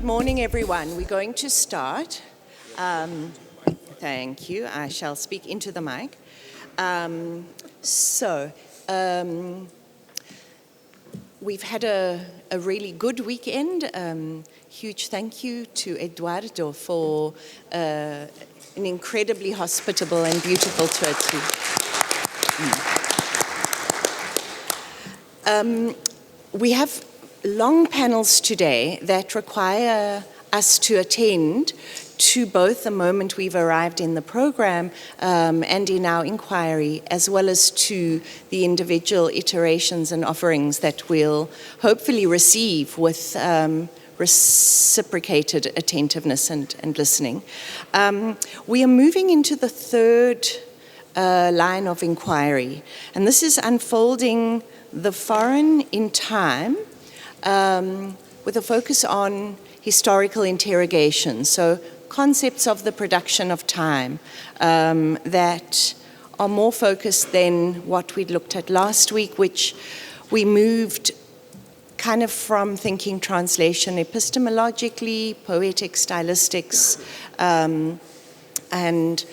Good morning, everyone. We're going to start. Thank you. I shall speak into the mic. We've had a really good weekend. Huge thank you to Eduardo for an incredibly hospitable and beautiful tour too. We have long panels today that require us to attend to both the moment we've arrived in the program and in our inquiry, as well as to the individual iterations and offerings that we'll hopefully receive with reciprocated attentiveness and listening. We are moving into the third line of inquiry, and this is unfolding the foreign in time with a focus on historical interrogation. So concepts of the production of time that are more focused than what we looked at last week, which we moved kind of from thinking translation epistemologically, poetic stylistics, and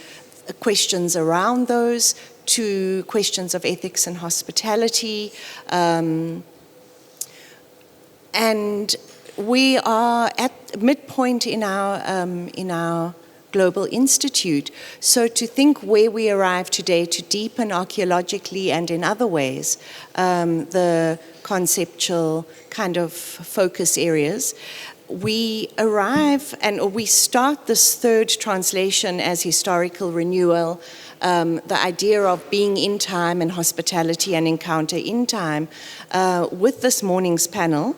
questions around those, to questions of ethics and hospitality. And we are at midpoint in our Global Institute. So to think where we arrive today, to deepen archaeologically and in other ways the conceptual kind of focus areas, we arrive or we start this third translation as historical renewal, the idea of being in time and hospitality and encounter in time with this morning's panel.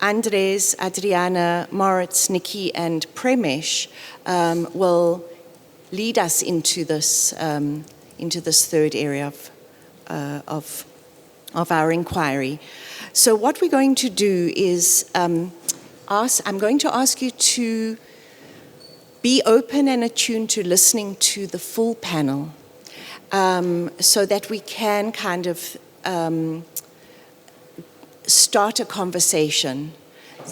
Andres, Adriana, Moritz, Nikki, and Premesh will lead us into this third area of our inquiry. So what we're going to do is I'm going to ask you to be open and attuned to listening to the full panel, so that we can kind of start a conversation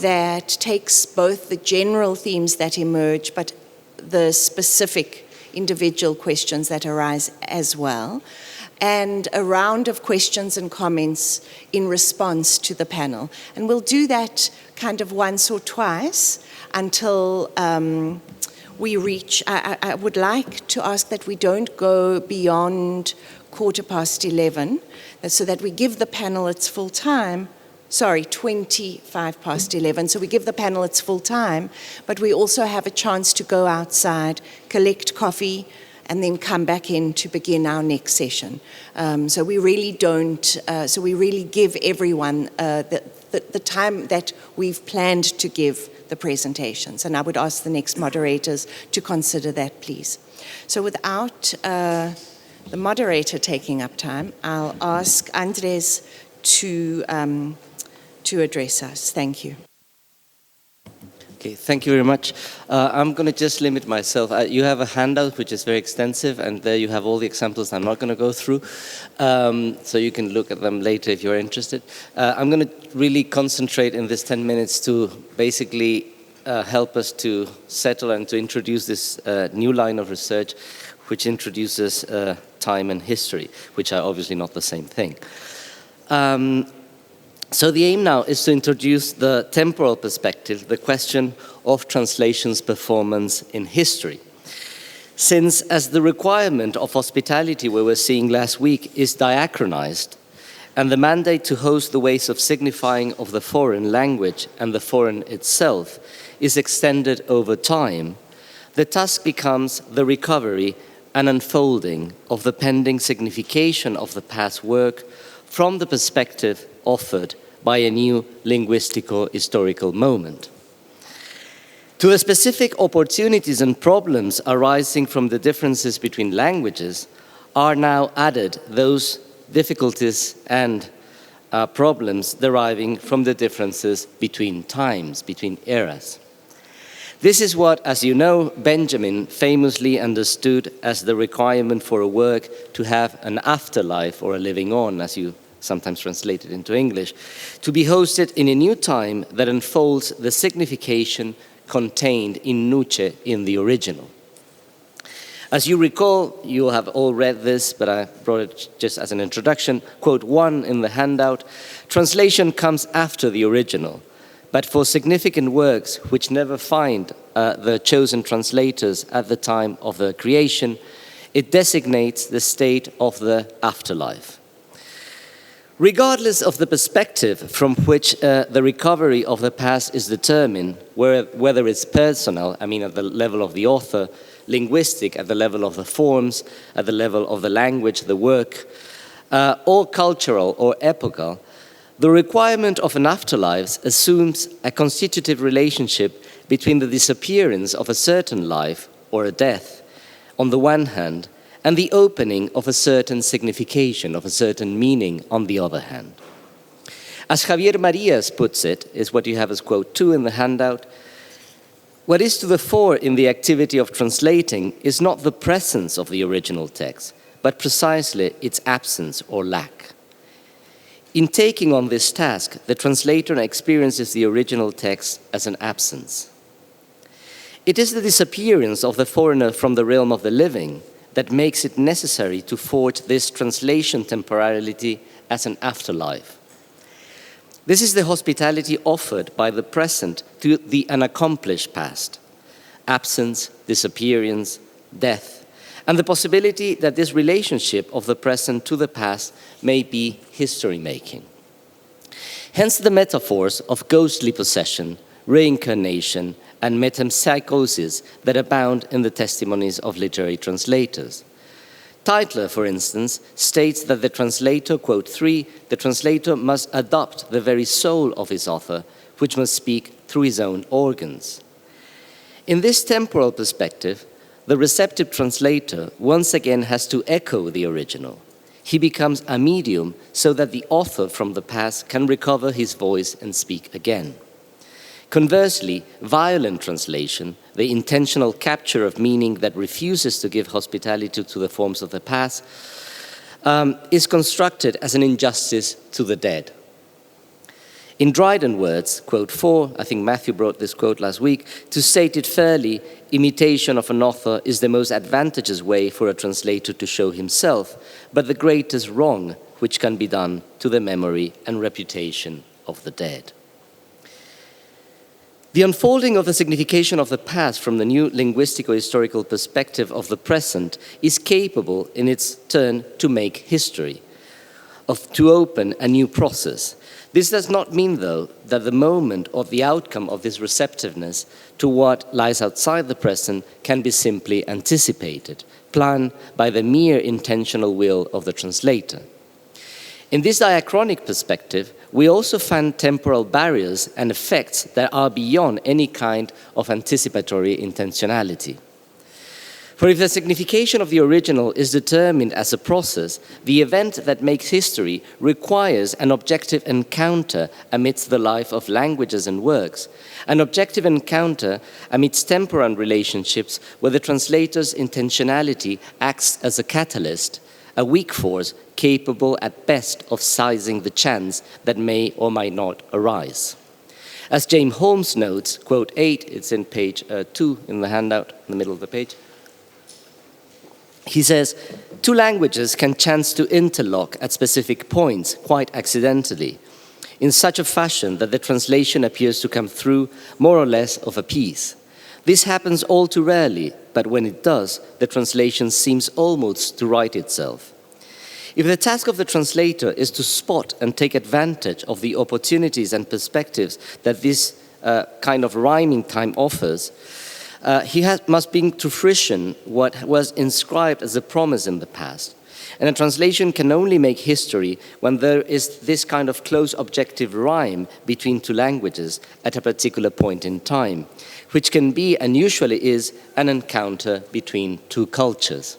that takes both the general themes that emerge, but the specific individual questions that arise as well, and a round of questions and comments in response to the panel. And we'll do that kind of once or twice until we reach, I would like to ask that we don't go beyond 11:15, so that we give the panel its full time. 11:25. So we give the panel its full time, but we also have a chance to go outside, collect coffee, and then come back in to begin our next session. So we really give everyone the time that we've planned to give the presentations. And I would ask the next moderators to consider that, please. So without the moderator taking up time, I'll ask Andres to address us. Thank you. Okay, thank you very much. I'm going to just limit myself. You have a handout which is very extensive, and there you have all the examples I'm not going to go through. So you can look at them later if you're interested. I'm going to really concentrate in this 10 minutes to basically help us to settle and to introduce this new line of research which introduces time and history, which are obviously not the same thing. So the aim now is to introduce the temporal perspective, the question of translation's performance in history. Since as the requirement of hospitality we were seeing last week is diachronized, and the mandate to host the ways of signifying of the foreign language and the foreign itself is extended over time, the task becomes the recovery and unfolding of the pending signification of the past work from the perspective offered by a new linguistico-historical moment. To the specific opportunities and problems arising from the differences between languages are now added those difficulties and problems deriving from the differences between times, between eras. This is what, as you know, Benjamin famously understood as the requirement for a work to have an afterlife or a living on, as you sometimes translated into English, to be hosted in a new time that unfolds the signification contained in nuce in the original. As you recall, you have all read this, but I brought it just as an introduction. Quote 1 in the handout, translation comes after the original, but for significant works which never find the chosen translators at the time of their creation, it designates the state of the afterlife. Regardless of the perspective from which the recovery of the past is determined, whether it's personal, I mean at the level of the author, linguistic, at the level of the forms, at the level of the language, the work, or cultural or epochal, the requirement of an afterlife assumes a constitutive relationship between the disappearance of a certain life or a death, on the one hand, and the opening of a certain signification, of a certain meaning, on the other hand. As Javier Marías puts it, is what you have as quote 2 in the handout, what is to the fore in the activity of translating is not the presence of the original text, but precisely its absence or lack. In taking on this task, the translator experiences the original text as an absence. It is the disappearance of the foreigner from the realm of the living that makes it necessary to forge this translation temporality as an afterlife. This is the hospitality offered by the present to the unaccomplished past, absence, disappearance, death, and the possibility that this relationship of the present to the past may be history-making. Hence the metaphors of ghostly possession, reincarnation, and metempsychosis that abound in the testimonies of literary translators. Tytler, for instance, states that the translator, quote 3, the translator must adopt the very soul of his author, which must speak through his own organs. In this temporal perspective, the receptive translator once again has to echo the original. He becomes a medium so that the author from the past can recover his voice and speak again. Conversely, violent translation, the intentional capture of meaning that refuses to give hospitality to the forms of the past, is constructed as an injustice to the dead. In Dryden words, quote 4, I think Matthew brought this quote last week, to state it fairly, imitation of an author is the most advantageous way for a translator to show himself, but the greatest wrong which can be done to the memory and reputation of the dead. The unfolding of the signification of the past from the new linguistico-historical perspective of the present is capable, in its turn, to make history, to open a new process. This does not mean, though, that the moment or the outcome of this receptiveness to what lies outside the present can be simply anticipated, planned by the mere intentional will of the translator. In this diachronic perspective, we also find temporal barriers and effects that are beyond any kind of anticipatory intentionality. For if the signification of the original is determined as a process, the event that makes history requires an objective encounter amidst the life of languages and works, an objective encounter amidst temporal relationships where the translator's intentionality acts as a catalyst, a weak force capable at best of sizing the chance that may or might not arise. As James Holmes notes, quote 8, it's in page 2 in the handout, in the middle of the page, he says, two languages can chance to interlock at specific points, quite accidentally, in such a fashion that the translation appears to come through more or less of a piece. This happens all too rarely, but when it does, the translation seems almost to right itself. If the task of the translator is to spot and take advantage of the opportunities and perspectives that this kind of rhyming time offers, he must bring to fruition what was inscribed as a promise in the past. And a translation can only make history when there is this kind of close objective rhyme between two languages at a particular point in time, which can be, and usually is, an encounter between two cultures.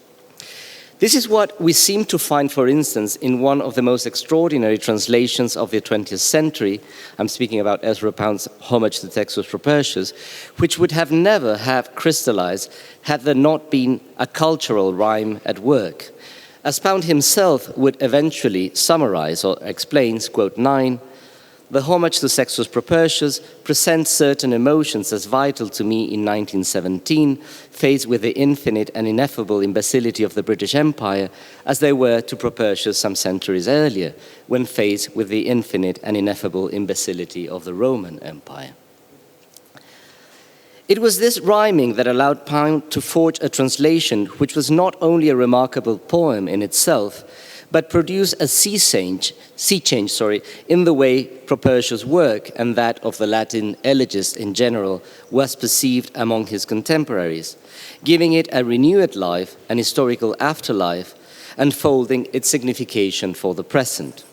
This is what we seem to find, for instance, in one of the most extraordinary translations of the 20th century. I'm speaking about Ezra Pound's Homage to Textus Propertius, which would have never have crystallized had there not been a cultural rhyme at work. As Pound himself would eventually summarize or explains, quote 9, the homage to Sextus Propertius presents certain emotions as vital to me in 1917, faced with the infinite and ineffable imbecility of the British Empire, as they were to Propertius some centuries earlier, when faced with the infinite and ineffable imbecility of the Roman Empire. It was this rhyming that allowed Pound to forge a translation which was not only a remarkable poem in itself, but produced a sea change in the way Propertius' work and that of the Latin elegists in general was perceived among his contemporaries, giving it a renewed life, an historical afterlife, unfolding its signification for the present.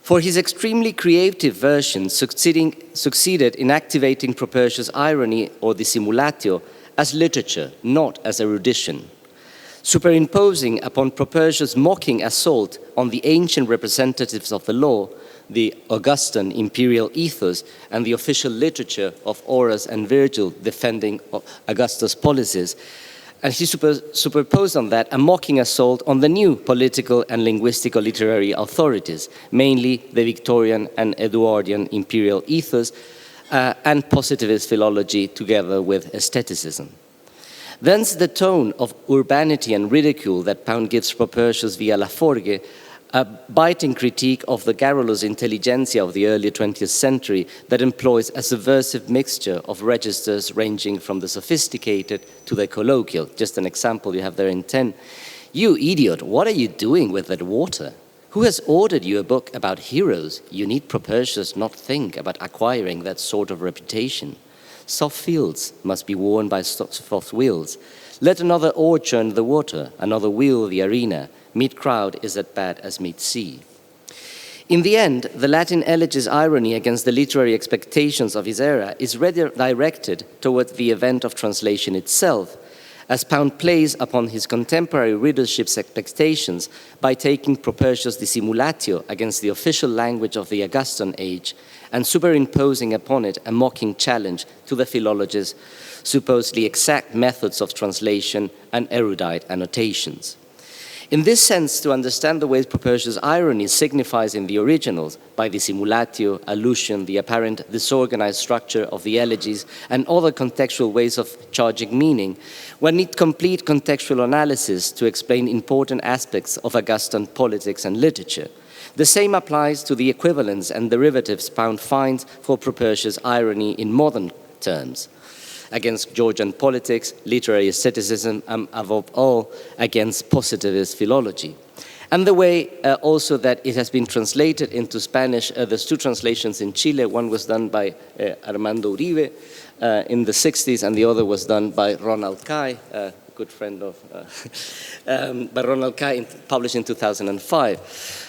For his extremely creative version succeeded in activating Propertius' irony or dissimulatio as literature, not as erudition. Superimposing upon Propertius' mocking assault on the ancient representatives of the law, the Augustan imperial ethos, and the official literature of Horace and Virgil defending Augustus' policies, and he superposed on that a mocking assault on the new political and linguistical literary authorities, mainly the Victorian and Edwardian imperial ethos and positivist philology together with aestheticism. Thence the tone of urbanity and ridicule that Pound gives Propertius via La Forgue, a biting critique of the garrulous intelligentsia of the early 20th century that employs a subversive mixture of registers ranging from the sophisticated to the colloquial. Just an example you have there in 10. You idiot, what are you doing with that water? Who has ordered you a book about heroes? You need Propertius not think about acquiring that sort of reputation. Soft fields must be worn by soft wheels. Let another oar churn the water, another wheel the arena. Meet crowd is as bad as meet sea. In the end, the Latin elegist's irony against the literary expectations of his era is redirected toward the event of translation itself, as Pound plays upon his contemporary readership's expectations by taking Propertius' dissimulatio against the official language of the Augustan age and superimposing upon it a mocking challenge to the philologists' supposedly exact methods of translation and erudite annotations. In this sense, to understand the ways Propertius' irony signifies in the originals, by dissimulatio, allusion, the apparent disorganized structure of the elegies, and other contextual ways of charging meaning, one needs complete contextual analysis to explain important aspects of Augustan politics and literature. The same applies to the equivalents and derivatives Pound finds for Propertius' irony in modern terms, against Georgian politics, literary aestheticism, and above all, against positivist philology. And the way also that it has been translated into Spanish, there's two translations in Chile. One was done by Armando Uribe in the 60s, and the other was done by Ronald Kai, a good friend of, by Ronald Kai, published in 2005.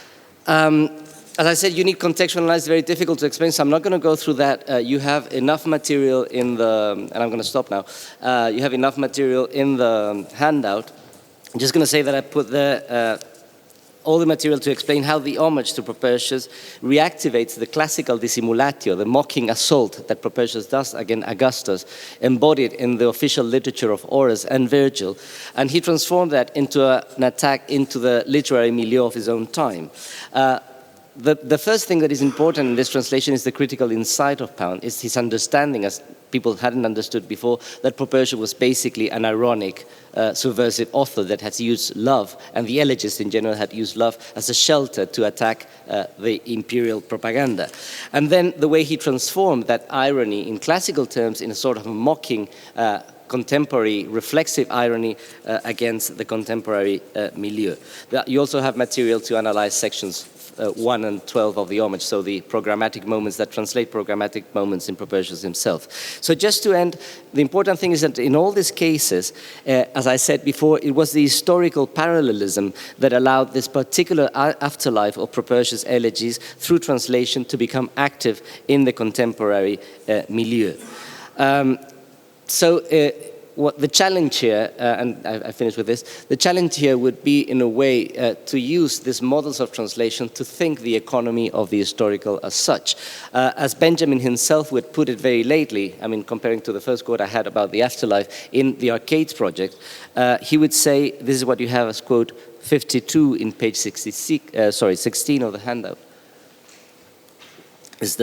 As I said, you need contextual analysis, very difficult to explain, so I'm not going to go through that. You have enough material in the, and I'm going to stop now. You have enough material in the handout. I'm just going to say that I put there all the material to explain how the homage to Propertius reactivates the classical dissimulatio, the mocking assault that Propertius does against Augustus, embodied in the official literature of Horace and Virgil, and he transformed that into an attack into the literary milieu of his own time. The first thing that is important in this translation is the critical insight of Pound, is his understanding, as people hadn't understood before, that Propertius was basically an ironic, subversive author that has used love, and the elegists in general had used love as a shelter to attack the imperial propaganda. And then the way he transformed that irony in classical terms in a sort of mocking, contemporary reflexive irony against the contemporary milieu. You also have material to analyze sections 1 and 12 of the homage, so the programmatic moments that translate programmatic moments in Propertius himself. So just to end, the important thing is that in all these cases, as I said before, it was the historical parallelism that allowed this particular afterlife of Propertius' elegies through translation to become active in the contemporary milieu. what the challenge here, and I finish with this, the challenge here would be, in a way, to use these models of translation to think the economy of the historical as such. As Benjamin himself would put it very lately, I mean, comparing to the first quote I had about the afterlife in the Arcades project, he would say, this is what you have as quote 52 in page 16 of the handout. Is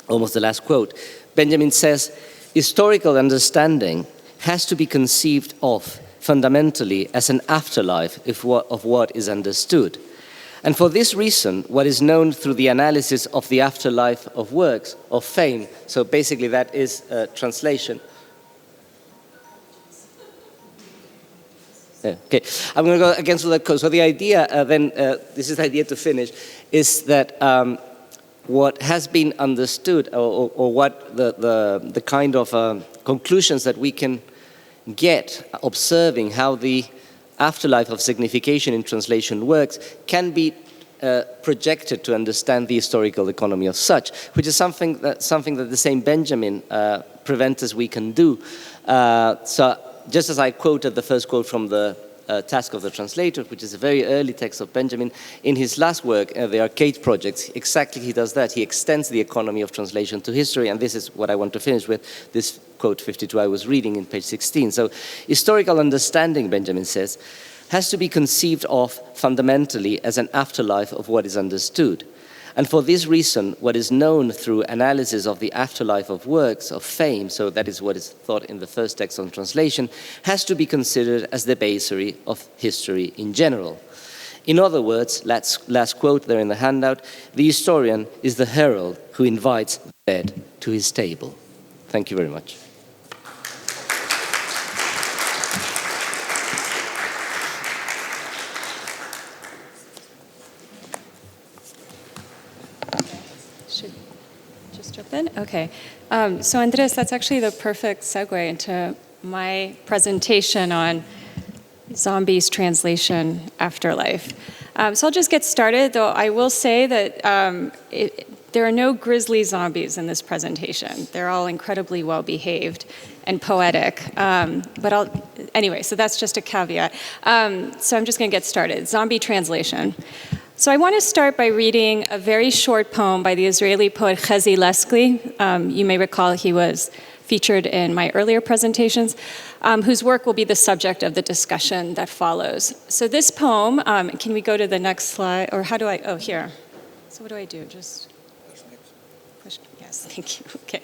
almost the last quote. Benjamin says, historical understanding has to be conceived of fundamentally as an afterlife of what is understood. And for this reason, what is known through the analysis of the afterlife of works, of fame, so basically that is translation. Okay, I'm going to go against that code. So the idea, this is the idea to finish, is that what has been understood, or what the kind of conclusions that we can get observing how the afterlife of signification in translation works can be projected to understand the historical economy of such, which is something that the same Benjamin Preventers we can do. So just as I quoted the first quote from the Task of the Translator, which is a very early text of Benjamin, in his last work, the Arcade Project, exactly he does that. He extends the economy of translation to history, and this is what I want to finish with, this quote 52 I was reading in page 16. So, historical understanding, Benjamin says, has to be conceived of fundamentally as an afterlife of what is understood. And for this reason, what is known through analysis of the afterlife of works, of fame, so that is what is thought in the first text on translation, has to be considered as the basery of history in general. In other words, last quote there in the handout, the historian is the herald who invites the dead to his table. Thank you very much. Okay. So Andres, that's actually the perfect segue into my presentation on Zombies translation afterlife. So I'll just get started, though I will say that there are no grisly zombies in this presentation. They're all incredibly well behaved and poetic. Anyway, so that's just a caveat. So I'm just going to get started. Zombie translation. So I want to start by reading a very short poem by the Israeli poet Chezi Leslie. You may recall he was featured in my earlier presentations, whose work will be the subject of the discussion that follows. So this poem, can we go to the next slide? Or how do I, here. So what do I do? Just push, yes, thank you, okay.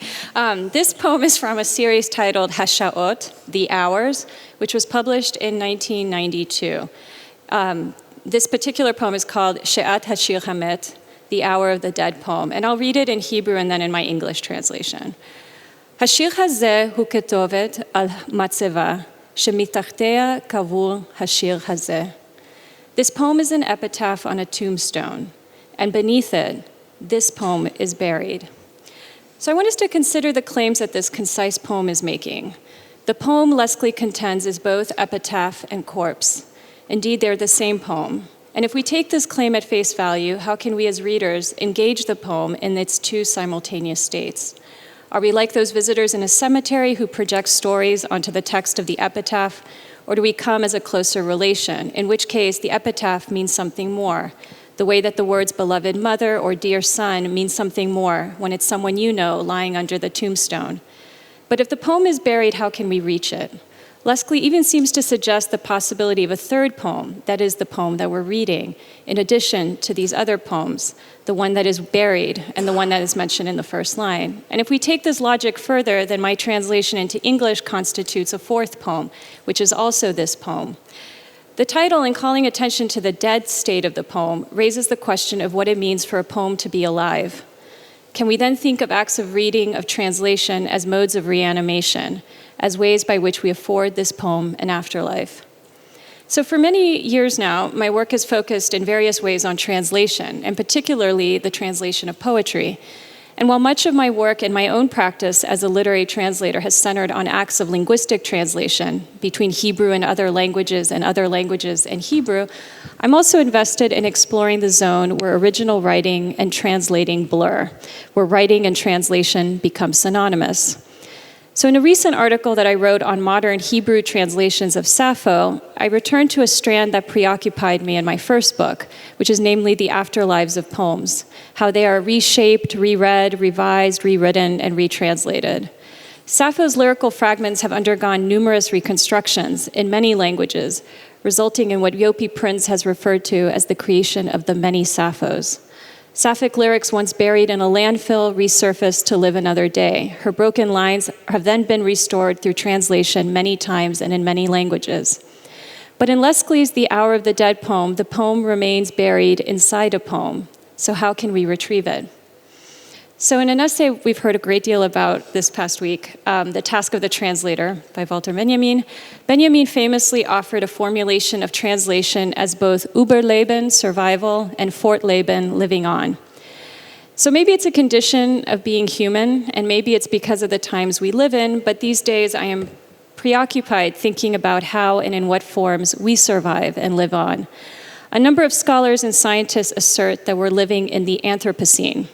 This poem is from a series titled Hashaot, The Hours, which was published in 1992. This particular poem is called She'at Hashir Hamet, The Hour of the Dead poem. And I'll read it in Hebrew and then in my English translation. Hashir hazeh hu ketovet al matzeva, shemitachtea kavur hashir hazeh. This poem is an epitaph on a tombstone, and beneath it, this poem is buried. So I want us to consider the claims that this concise poem is making. The poem, Leslie contends, is both epitaph and corpse. Indeed, they're the same poem. And if we take this claim at face value, how can we as readers engage the poem in its two simultaneous states? Are we like those visitors in a cemetery who project stories onto the text of the epitaph, or do we come as a closer relation, in which case the epitaph means something more, the way that the words beloved mother or dear son mean something more when it's someone you know lying under the tombstone? But if the poem is buried, how can we reach it? Leslie even seems to suggest the possibility of a third poem, that is the poem that we're reading, in addition to these other poems, the one that is buried and the one that is mentioned in the first line. And if we take this logic further, then my translation into English constitutes a fourth poem, which is also this poem. The title, in calling attention to the dead state of the poem, raises the question of what it means for a poem to be alive. Can we then think of acts of reading, of translation, as modes of reanimation, as ways by which we afford this poem an afterlife? So for many years now, my work has focused in various ways on translation, and particularly the translation of poetry. And while much of my work and my own practice as a literary translator has centered on acts of linguistic translation between Hebrew and other languages and Hebrew, I'm also invested in exploring the zone where original writing and translating blur, where writing and translation become synonymous. So in a recent article that I wrote on modern Hebrew translations of Sappho, I returned to a strand that preoccupied me in my first book, which is namely the afterlives of poems, how they are reshaped, reread, revised, rewritten, and retranslated. Sappho's lyrical fragments have undergone numerous reconstructions in many languages, resulting in what Jopi Prinz has referred to as the creation of the many Sapphos. Sapphic lyrics once buried in a landfill resurfaced to live another day. Her broken lines have then been restored through translation many times and in many languages. But in Lesclie's The Hour of the Dead poem, the poem remains buried inside a poem. So how can we retrieve it? So in an essay we've heard a great deal about this past week, The Task of the Translator by Walter Benjamin, Benjamin famously offered a formulation of translation as both Überleben, survival, and Fortleben, living on. So maybe it's a condition of being human, and maybe it's because of the times we live in, but these days I am preoccupied thinking about how and in what forms we survive and live on. A number of scholars and scientists assert that we're living in the Anthropocene,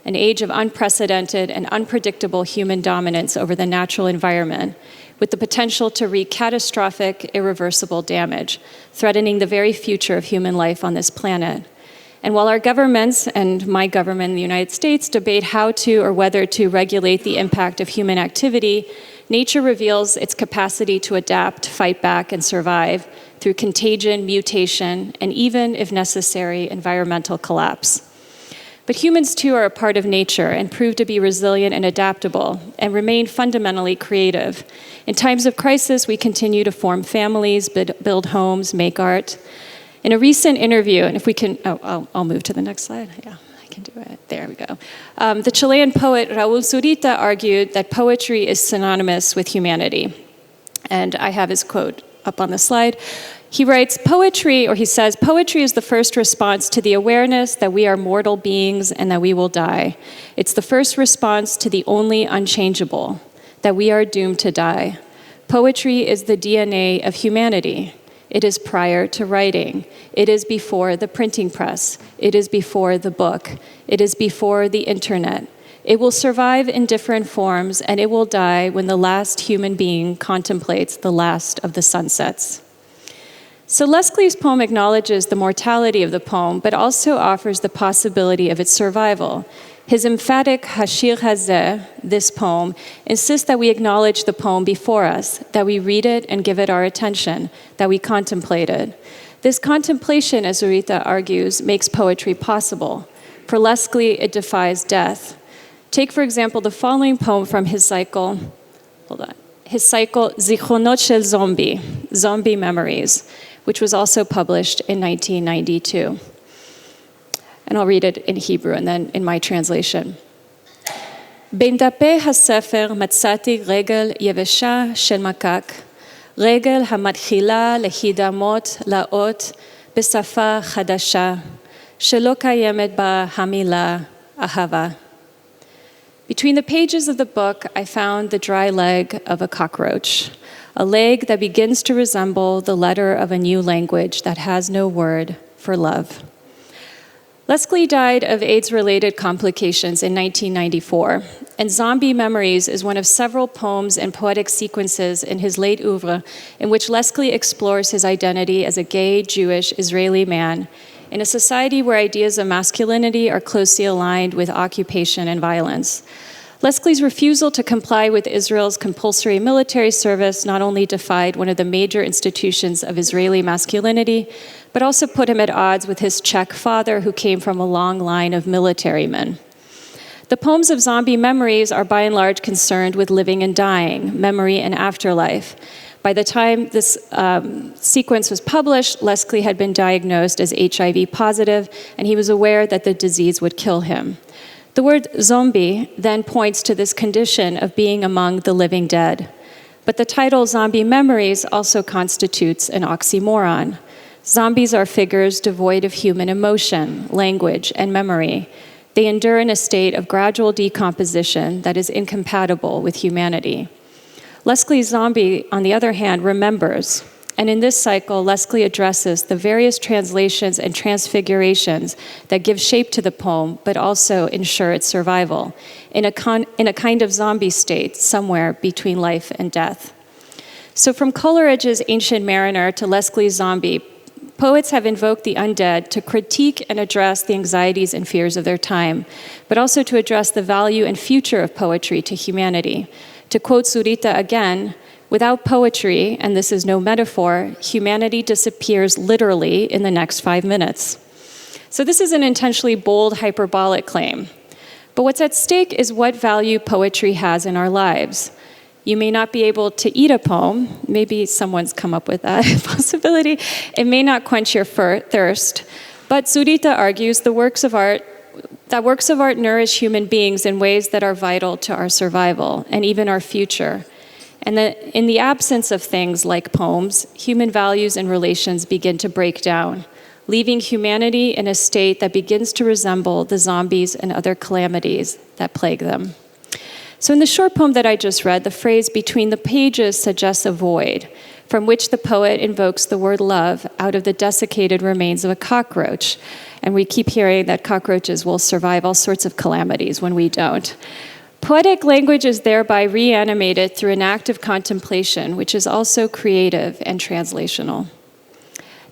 an age of unprecedented and unpredictable human dominance over the natural environment, with the potential to wreak catastrophic, irreversible damage, threatening the very future of human life on this planet. And while our governments, and my government in the United States, debate how to or whether to regulate the impact of human activity, nature reveals its capacity to adapt, fight back, and survive through contagion, mutation, and even, if necessary, environmental collapse. But humans, too, are a part of nature and prove to be resilient and adaptable and remain fundamentally creative. In times of crisis, we continue to form families, build homes, make art. In a recent interview, and if we can, I'll move to the next slide. Yeah, I can do it. There we go. The Chilean poet Raúl Zurita argued that poetry is synonymous with humanity. And I have his quote up on the slide. He writes, he says, poetry is the first response to the awareness that we are mortal beings and that we will die. It's the first response to the only unchangeable, that we are doomed to die. Poetry is the DNA of humanity. It is prior to writing. It is before the printing press. It is before the book. It is before the internet. It will survive in different forms, and it will die when the last human being contemplates the last of the sunsets. So Lesclie's poem acknowledges the mortality of the poem, but also offers the possibility of its survival. His emphatic Hashir Hazeh, this poem, insists that we acknowledge the poem before us, that we read it and give it our attention, that we contemplate it. This contemplation, as Zurita argues, makes poetry possible. For Lesclie, it defies death. Take, for example, the following poem from his cycle, Zichronot Shel Zombie, Zombie Memories, which was also published in 1992. And I'll read it in Hebrew and then in my translation. בין דפי הספר מצאתי רגל יבשה של מקק, רגל המתחילה להידמות לאות בשפה חדשה, שלא קיימת בה המילה אהבה. Between the pages of the book, I found the dry leg of a cockroach, a leg that begins to resemble the letter of a new language that has no word for love. Lesclie died of AIDS-related complications in 1994, and Zombie Memories is one of several poems and poetic sequences in his late oeuvre in which Lesclie explores his identity as a gay, Jewish, Israeli man in a society where ideas of masculinity are closely aligned with occupation and violence. Lesclie's refusal to comply with Israel's compulsory military service not only defied one of the major institutions of Israeli masculinity, but also put him at odds with his Czech father, who came from a long line of military men. The poems of Zombie Memories are by and large concerned with living and dying, memory and afterlife. By the time this sequence was published, Lesclie had been diagnosed as HIV positive, and he was aware that the disease would kill him. The word zombie then points to this condition of being among the living dead. But the title Zombie Memories also constitutes an oxymoron. Zombies are figures devoid of human emotion, language, and memory. They endure in a state of gradual decomposition that is incompatible with humanity. Lesclie's zombie, on the other hand, remembers. And in this cycle, Leslie addresses the various translations and transfigurations that give shape to the poem, but also ensure its survival in a kind of zombie state somewhere between life and death. So from Coleridge's Ancient Mariner to Leslie's Zombie, poets have invoked the undead to critique and address the anxieties and fears of their time, but also to address the value and future of poetry to humanity. To quote Zurita again, without poetry, and this is no metaphor, humanity disappears literally in the next 5 minutes. So this is an intentionally bold, hyperbolic claim. But what's at stake is what value poetry has in our lives. You may not be able to eat a poem. Maybe someone's come up with that possibility. It may not quench your thirst. But Zurita argues that works of art nourish human beings in ways that are vital to our survival and even our future. And that in the absence of things like poems, human values and relations begin to break down, leaving humanity in a state that begins to resemble the zombies and other calamities that plague them. So in the short poem that I just read, the phrase "between the pages" suggests a void, from which the poet invokes the word love out of the desiccated remains of a cockroach. And we keep hearing that cockroaches will survive all sorts of calamities when we don't. Poetic language is thereby reanimated through an act of contemplation, which is also creative and translational.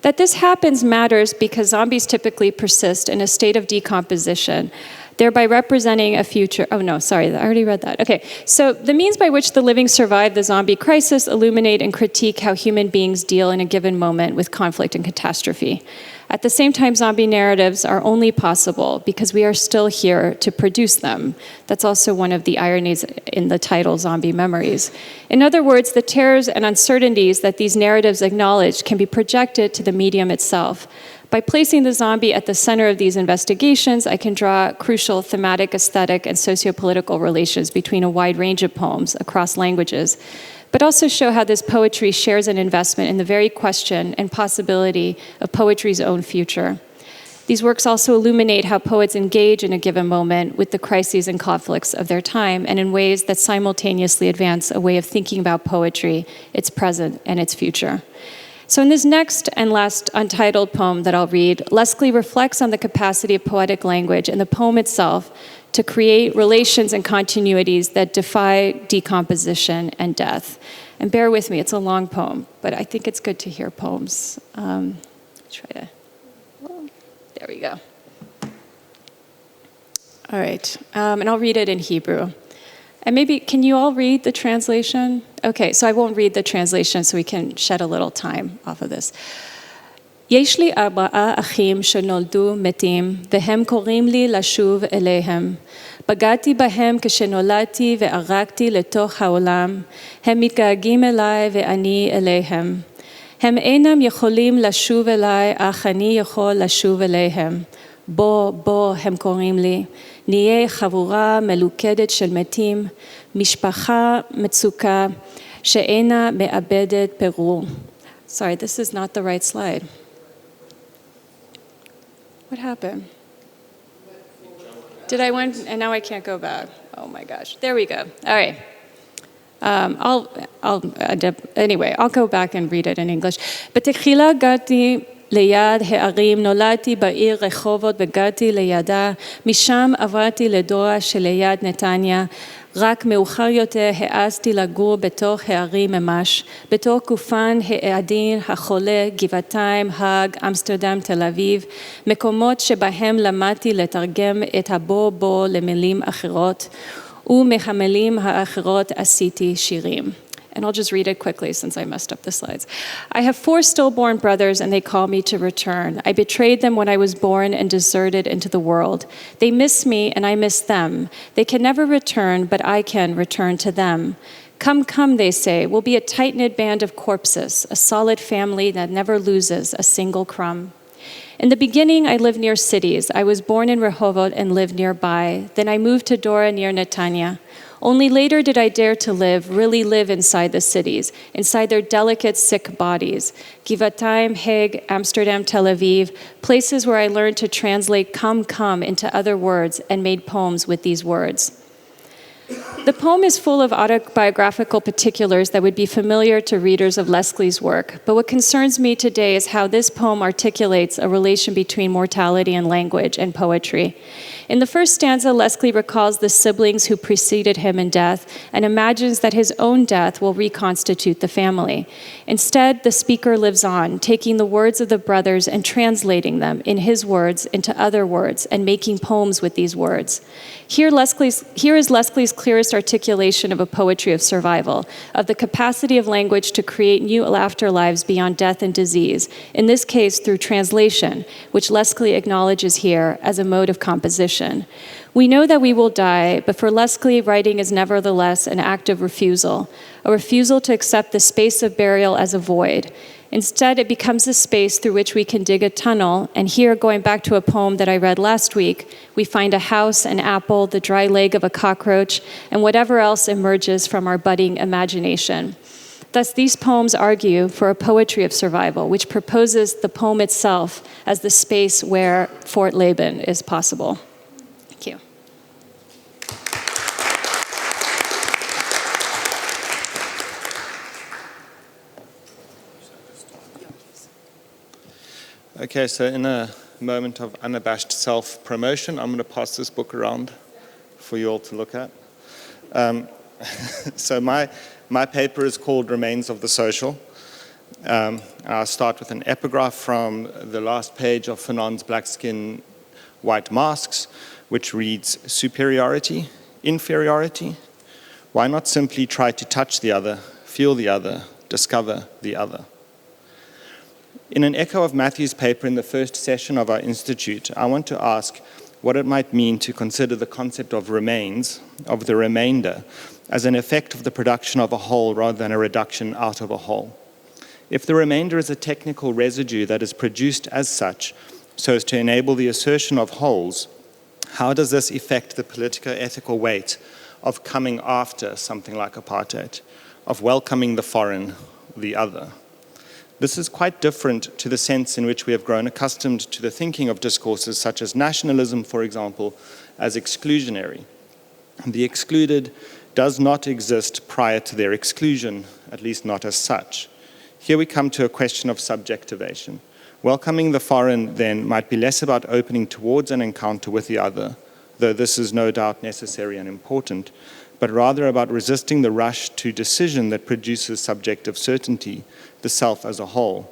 That this happens matters because zombies typically persist in a state of decomposition, thereby representing a future. Oh no, sorry, I already read that. Okay, so the means by which the living survive the zombie crisis illuminate and critique how human beings deal in a given moment with conflict and catastrophe. At the same time, zombie narratives are only possible because we are still here to produce them. That's also one of the ironies in the title, Zombie Memories. In other words, the terrors and uncertainties that these narratives acknowledge can be projected to the medium itself. By placing the zombie at the center of these investigations, I can draw crucial thematic, aesthetic, and sociopolitical relations between a wide range of poems across languages, but also show how this poetry shares an investment in the very question and possibility of poetry's own future. These works also illuminate how poets engage in a given moment with the crises and conflicts of their time, and in ways that simultaneously advance a way of thinking about poetry, its present, and its future. So in this next and last untitled poem that I'll read, Leslie reflects on the capacity of poetic language and the poem itself to create relations and continuities that defy decomposition and death. And bear with me, it's a long poem, but I think it's good to hear poems. There we go. All right, and I'll read it in Hebrew. And maybe, can you all read the translation? Okay, so I won't read the translation so we can shed a little time off of this. יש לי 4 אחים שנולדו מתים, והם קוראים לי לשוב אליהם. בגדתי בהם כשנולדתי וערקתי לתוך העולם. הם מתגעגעים אליי ואני אליהם. הם אינם יכולים לשוב אליי, אך אני יכול לשוב אליהם. בוא, הם קוראים לי. נהיה חבורה מלוכדת של מתים, משפחה מצוקה שאינה מאבדת פירור. Sorry, this is not the right slide. What happened? Did I win? And now I can't go back. Oh my gosh. There we go. All right. Anyway, I'll go back and read it in English. בתחילה גרתי ליד הערים, נולדתי בעיר רחובות וגרתי לידה, משם עברתי לדורה שליד נתניה, רק מאוחר יותר העזתי לגור בתוך הערים ממש, בתוך גופן העדין, החולה, גבעתיים, האג, אמסטרדם, תל אביב, מקומות שבהם למדתי לתרגם את הבו למילים אחרות, ומהמילים האחרות עשיתי שירים. And I'll just read it quickly since I messed up the slides. I have 4 stillborn brothers and they call me to return. I betrayed them when I was born and deserted into the world. They miss me and I miss them. They can never return, but I can return to them. Come, they say, we'll be a tight-knit band of corpses, a solid family that never loses a single crumb. In the beginning, I lived near cities. I was born in Rehovot and lived nearby. Then I moved to Dora near Netanya. Only later did I dare to really live inside the cities, inside their delicate, sick bodies. Givatayim, Hague, Amsterdam, Tel Aviv, places where I learned to translate come into other words and made poems with these words. The poem is full of autobiographical particulars that would be familiar to readers of Leskley's work, but what concerns me today is how this poem articulates a relation between mortality and language and poetry. In the first stanza, Leskley recalls the siblings who preceded him in death and imagines that his own death will reconstitute the family. Instead, the speaker lives on, taking the words of the brothers and translating them in his words into other words and making poems with these words. Here is Leskley's clearest articulation of a poetry of survival, of the capacity of language to create new afterlives beyond death and disease, in this case through translation, which Leskley acknowledges here as a mode of composition. We know that we will die, but for Leskley, writing is nevertheless an act of refusal, a refusal to accept the space of burial as a void. Instead, it becomes a space through which we can dig a tunnel, and here, going back to a poem that I read last week, we find a house, an apple, the dry leg of a cockroach, and whatever else emerges from our budding imagination. Thus, these poems argue for a poetry of survival, which proposes the poem itself as the space where Fort Laban is possible. Thank you. Okay, so in a moment of unabashed self-promotion, I'm going to pass this book around for you all to look at. So my paper is called Remains of the Social. I'll start with an epigraph from the last page of Fanon's Black Skin, White Masks, which reads, superiority, inferiority. Why not simply try to touch the other, feel the other, discover the other? In an echo of Matthew's paper in the first session of our institute, I want to ask what it might mean to consider the concept of remains, of the remainder, as an effect of the production of a whole rather than a reduction out of a whole. If the remainder is a technical residue that is produced as such, so as to enable the assertion of wholes, how does this affect the politico-ethical weight of coming after something like apartheid, of welcoming the foreign, the other? This is quite different to the sense in which we have grown accustomed to the thinking of discourses such as nationalism, for example, as exclusionary. The excluded does not exist prior to their exclusion, at least not as such. Here we come to a question of subjectivation. Welcoming the foreign, then, might be less about opening towards an encounter with the other, though this is no doubt necessary and important, but rather about resisting the rush to decision that produces subjective certainty, the self as a whole.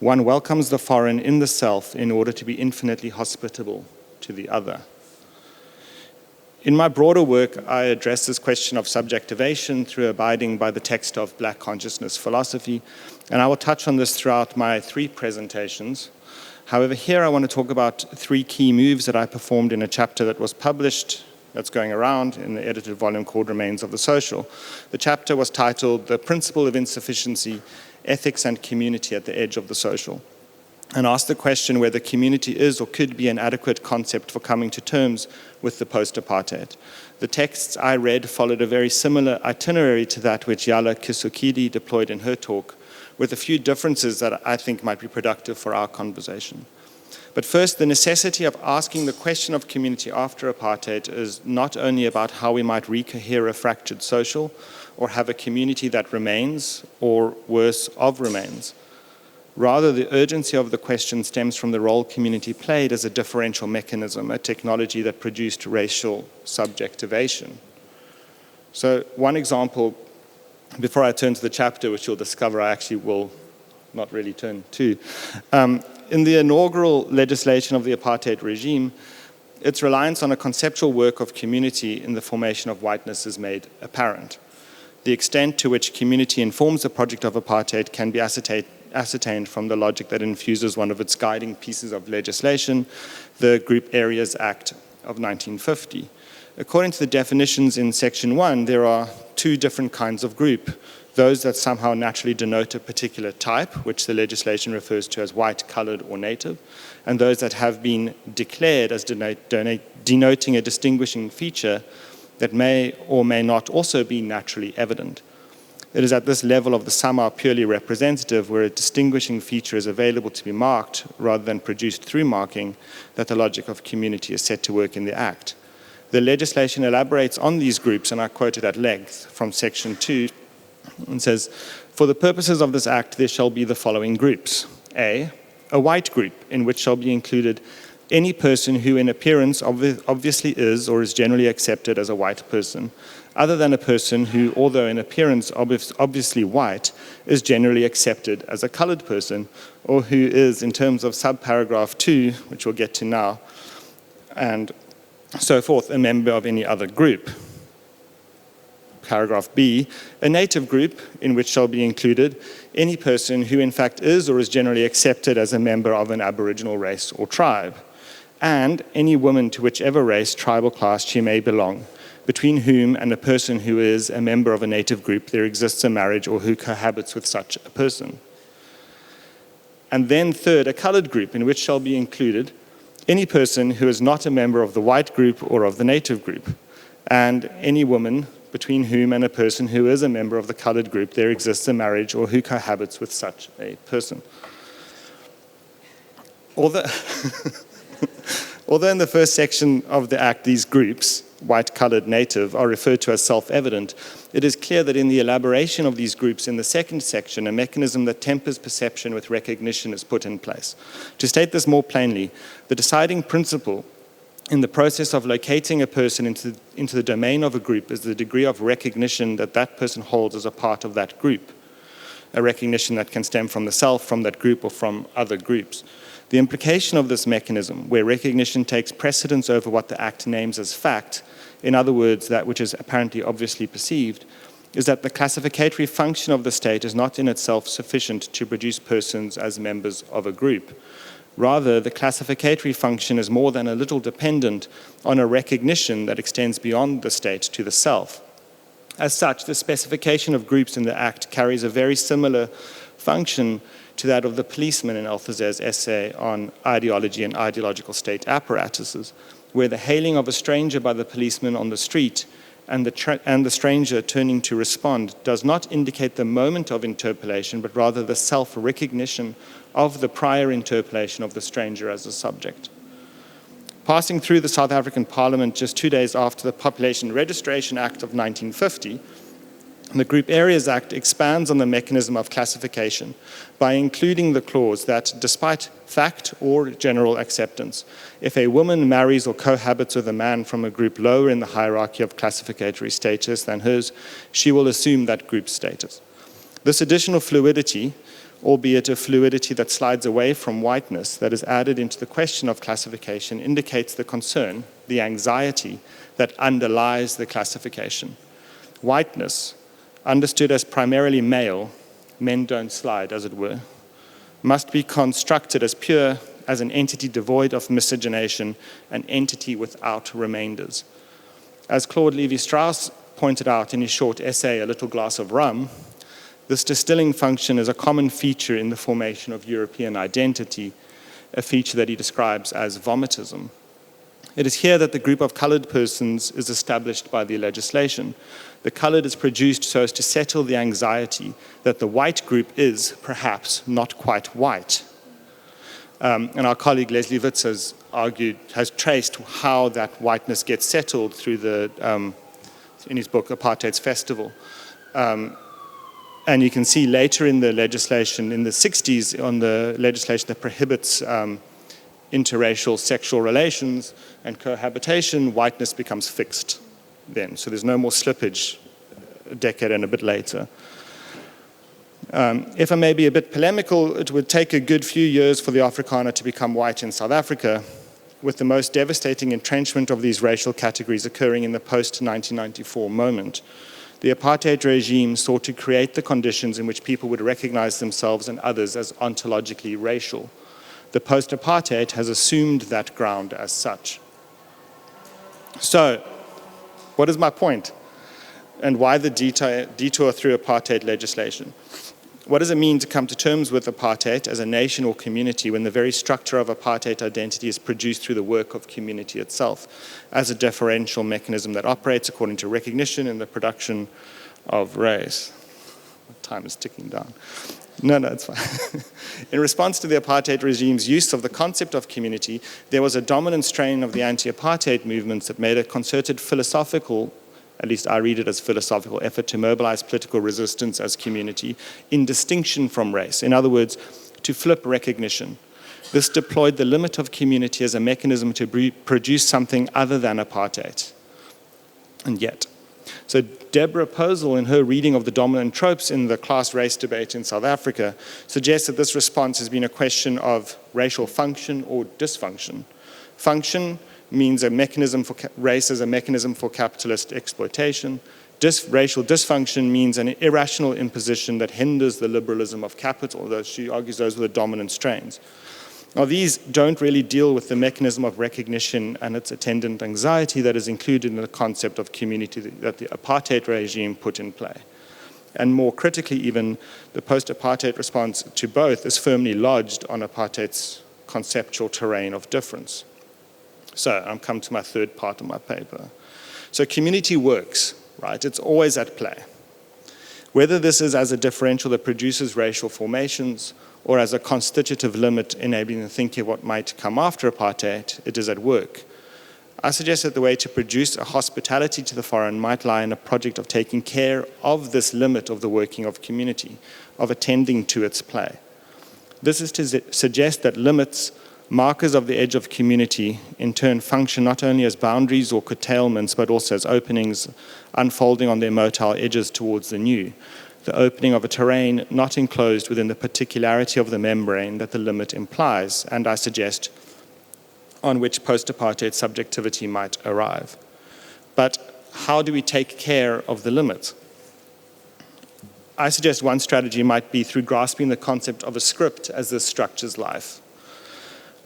One welcomes the foreign in the self in order to be infinitely hospitable to the other. In my broader work, I address this question of subjectivation through abiding by the text of Black consciousness philosophy, and I will touch on this throughout my 3 presentations. However, here I want to talk about 3 key moves that I performed in a chapter that was published, that's going around in the edited volume called Remains of the Social. The chapter was titled The Principle of Insufficiency, Ethics and Community at the Edge of the Social, and asked the question whether community is or could be an adequate concept for coming to terms with the post-apartheid. The texts I read followed a very similar itinerary to that which Yala Kisukidi deployed in her talk, with a few differences that I think might be productive for our conversation. But first, the necessity of asking the question of community after apartheid is not only about how we might recohere a fractured social or have a community that remains, or worse, of remains. Rather, the urgency of the question stems from the role community played as a differential mechanism, a technology that produced racial subjectivation. So one example, before I turn to the chapter, which you'll discover I actually will not really turn to, in the inaugural legislation of the apartheid regime, its reliance on a conceptual work of community in the formation of whiteness is made apparent. The extent to which community informs the project of apartheid can be ascertained from the logic that infuses one of its guiding pieces of legislation, the Group Areas Act of 1950. According to the definitions in Section 1, there are 2 different kinds of group. Those that somehow naturally denote a particular type, which the legislation refers to as white, colored, or native, and those that have been declared as denoting a distinguishing feature that may or may not also be naturally evident. It is at this level of the somehow purely representative, where a distinguishing feature is available to be marked rather than produced through marking, that the logic of community is set to work in the act. The legislation elaborates on these groups, and I quote it at length from Section 2, and says, "For the purposes of this Act, there shall be the following groups. A white group, in which shall be included any person who in appearance obviously is or is generally accepted as a white person, other than a person who, although in appearance obviously white, is generally accepted as a colored person, or who is, in terms of subparagraph 2, which we'll get to now, and so forth, a member of any other group." Paragraph B, a native group in which shall be included any person who in fact is or is generally accepted as a member of an Aboriginal race or tribe, and any woman to whichever race, tribe, or class she may belong, between whom and a person who is a member of a native group there exists a marriage or who cohabits with such a person. And then third, a colored group in which shall be included any person who is not a member of the white group or of the native group, and any woman between whom and a person who is a member of the colored group there exists a marriage or who cohabits with such a person. Although in the first section of the Act these groups, white, colored, native, are referred to as self-evident, it is clear that in the elaboration of these groups in the second section, a mechanism that tempers perception with recognition is put in place. To state this more plainly, the deciding principle in the process of locating a person into the domain of a group is the degree of recognition that that person holds as a part of that group, a recognition that can stem from the self, from that group, or from other groups. The implication of this mechanism, where recognition takes precedence over what the Act names as fact, in other words, that which is apparently obviously perceived, is that the classificatory function of the state is not in itself sufficient to produce persons as members of a group. Rather, the classificatory function is more than a little dependent on a recognition that extends beyond the state to the self. As such, the specification of groups in the Act carries a very similar function to that of the policeman in Althusser's essay on ideology and ideological state apparatuses, where the hailing of a stranger by the policeman on the street and the stranger turning to respond does not indicate the moment of interpellation, but rather the self-recognition of the prior interpellation of the stranger as a subject. Passing through the South African Parliament just 2 days after the Population Registration Act of 1950, the Group Areas Act expands on the mechanism of classification by including the clause that, despite fact or general acceptance, if a woman marries or cohabits with a man from a group lower in the hierarchy of classificatory status than hers, she will assume that group's status. This additional fluidity, albeit a fluidity that slides away from whiteness, that is added into the question of classification, indicates the concern, the anxiety that underlies the classification. Whiteness, understood as primarily male, men don't slide, as it were, must be constructed as pure as an entity devoid of miscegenation, an entity without remainders. As Claude Lévi-Strauss pointed out in his short essay, A Little Glass of Rum, this distilling function is a common feature in the formation of European identity, a feature that he describes as vomitism. It is here that the group of colored persons is established by the legislation. The colored is produced so as to settle the anxiety that the white group is, perhaps, not quite white. And our colleague Leslie Witz has traced how that whiteness gets settled through in his book, Apartheid's Festival. And you can see later in the legislation, in the 60s, on the legislation that prohibits interracial sexual relations and cohabitation, whiteness becomes fixed then. So there's no more slippage a decade and a bit later. If I may be a bit polemical, it would take a good few years for the Afrikaner to become white in South Africa, with the most devastating entrenchment of these racial categories occurring in the post-1994 moment. The apartheid regime sought to create the conditions in which people would recognize themselves and others as ontologically racial. The post-apartheid has assumed that ground as such. So, what is my point? And why the detour through apartheid legislation? What does it mean to come to terms with apartheid as a nation or community when the very structure of apartheid identity is produced through the work of community itself as a differential mechanism that operates according to recognition and the production of race? time is ticking down. No, it's fine. In response to the apartheid regime's use of the concept of community, there was a dominant strain of the anti-apartheid movements that made a concerted philosophical, at least I read it as philosophical, effort to mobilize political resistance as community in distinction from race. In other words, to flip recognition. This deployed the limit of community as a mechanism to produce something other than apartheid. And yet, so Deborah Posel, in her reading of the dominant tropes in the class-race debate in South Africa, suggests that this response has been a question of racial function or dysfunction. Function means a mechanism for race as a mechanism for capitalist exploitation. Racial dysfunction means an irrational imposition that hinders the liberalism of capital. Though she argues those were the dominant strains. Now, these don't really deal with the mechanism of recognition and its attendant anxiety that is included in the concept of community that the apartheid regime put in play. And more critically even, the post-apartheid response to both is firmly lodged on apartheid's conceptual terrain of difference. So I'm come to my third part of my paper. So community works, right? It's always at play. Whether this is as a differential that produces racial formations or as a constitutive limit enabling the thinking of what might come after apartheid, it is at work. I suggest that the way to produce a hospitality to the foreign might lie in a project of taking care of this limit of the working of community, of attending to its play. This is to suggest that limits, markers of the edge of community, in turn function not only as boundaries or curtailments, but also as openings unfolding on their motile edges towards the new. The opening of a terrain not enclosed within the particularity of the membrane that the limit implies, and I suggest on which post-apartheid subjectivity might arrive. But how do we take care of the limit? I suggest one strategy might be through grasping the concept of a script as this structures life.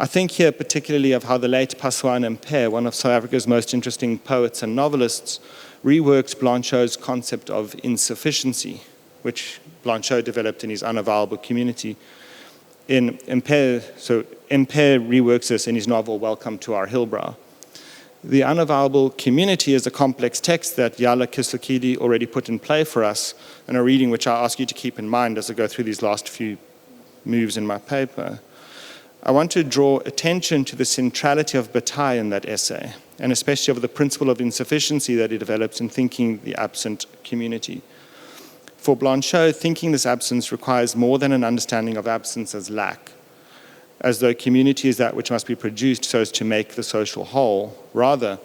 I think here particularly of how the late Phaswane Mpear, one of South Africa's most interesting poets and novelists, reworks Blanchot's concept of insufficiency, which Blanchot developed in his unavowable community. Mpear reworks this in his novel Welcome to Our Hillbrow. The unavowable community is a complex text that Yala Kisukidi already put in play for us in a reading which I ask you to keep in mind as I go through these last few moves in my paper. I want to draw attention to the centrality of Bataille in that essay, and especially of the principle of insufficiency that he develops in thinking the absent community. For Blanchot, thinking this absence requires more than an understanding of absence as lack, as though community is that which must be produced so as to make the social whole. Rather,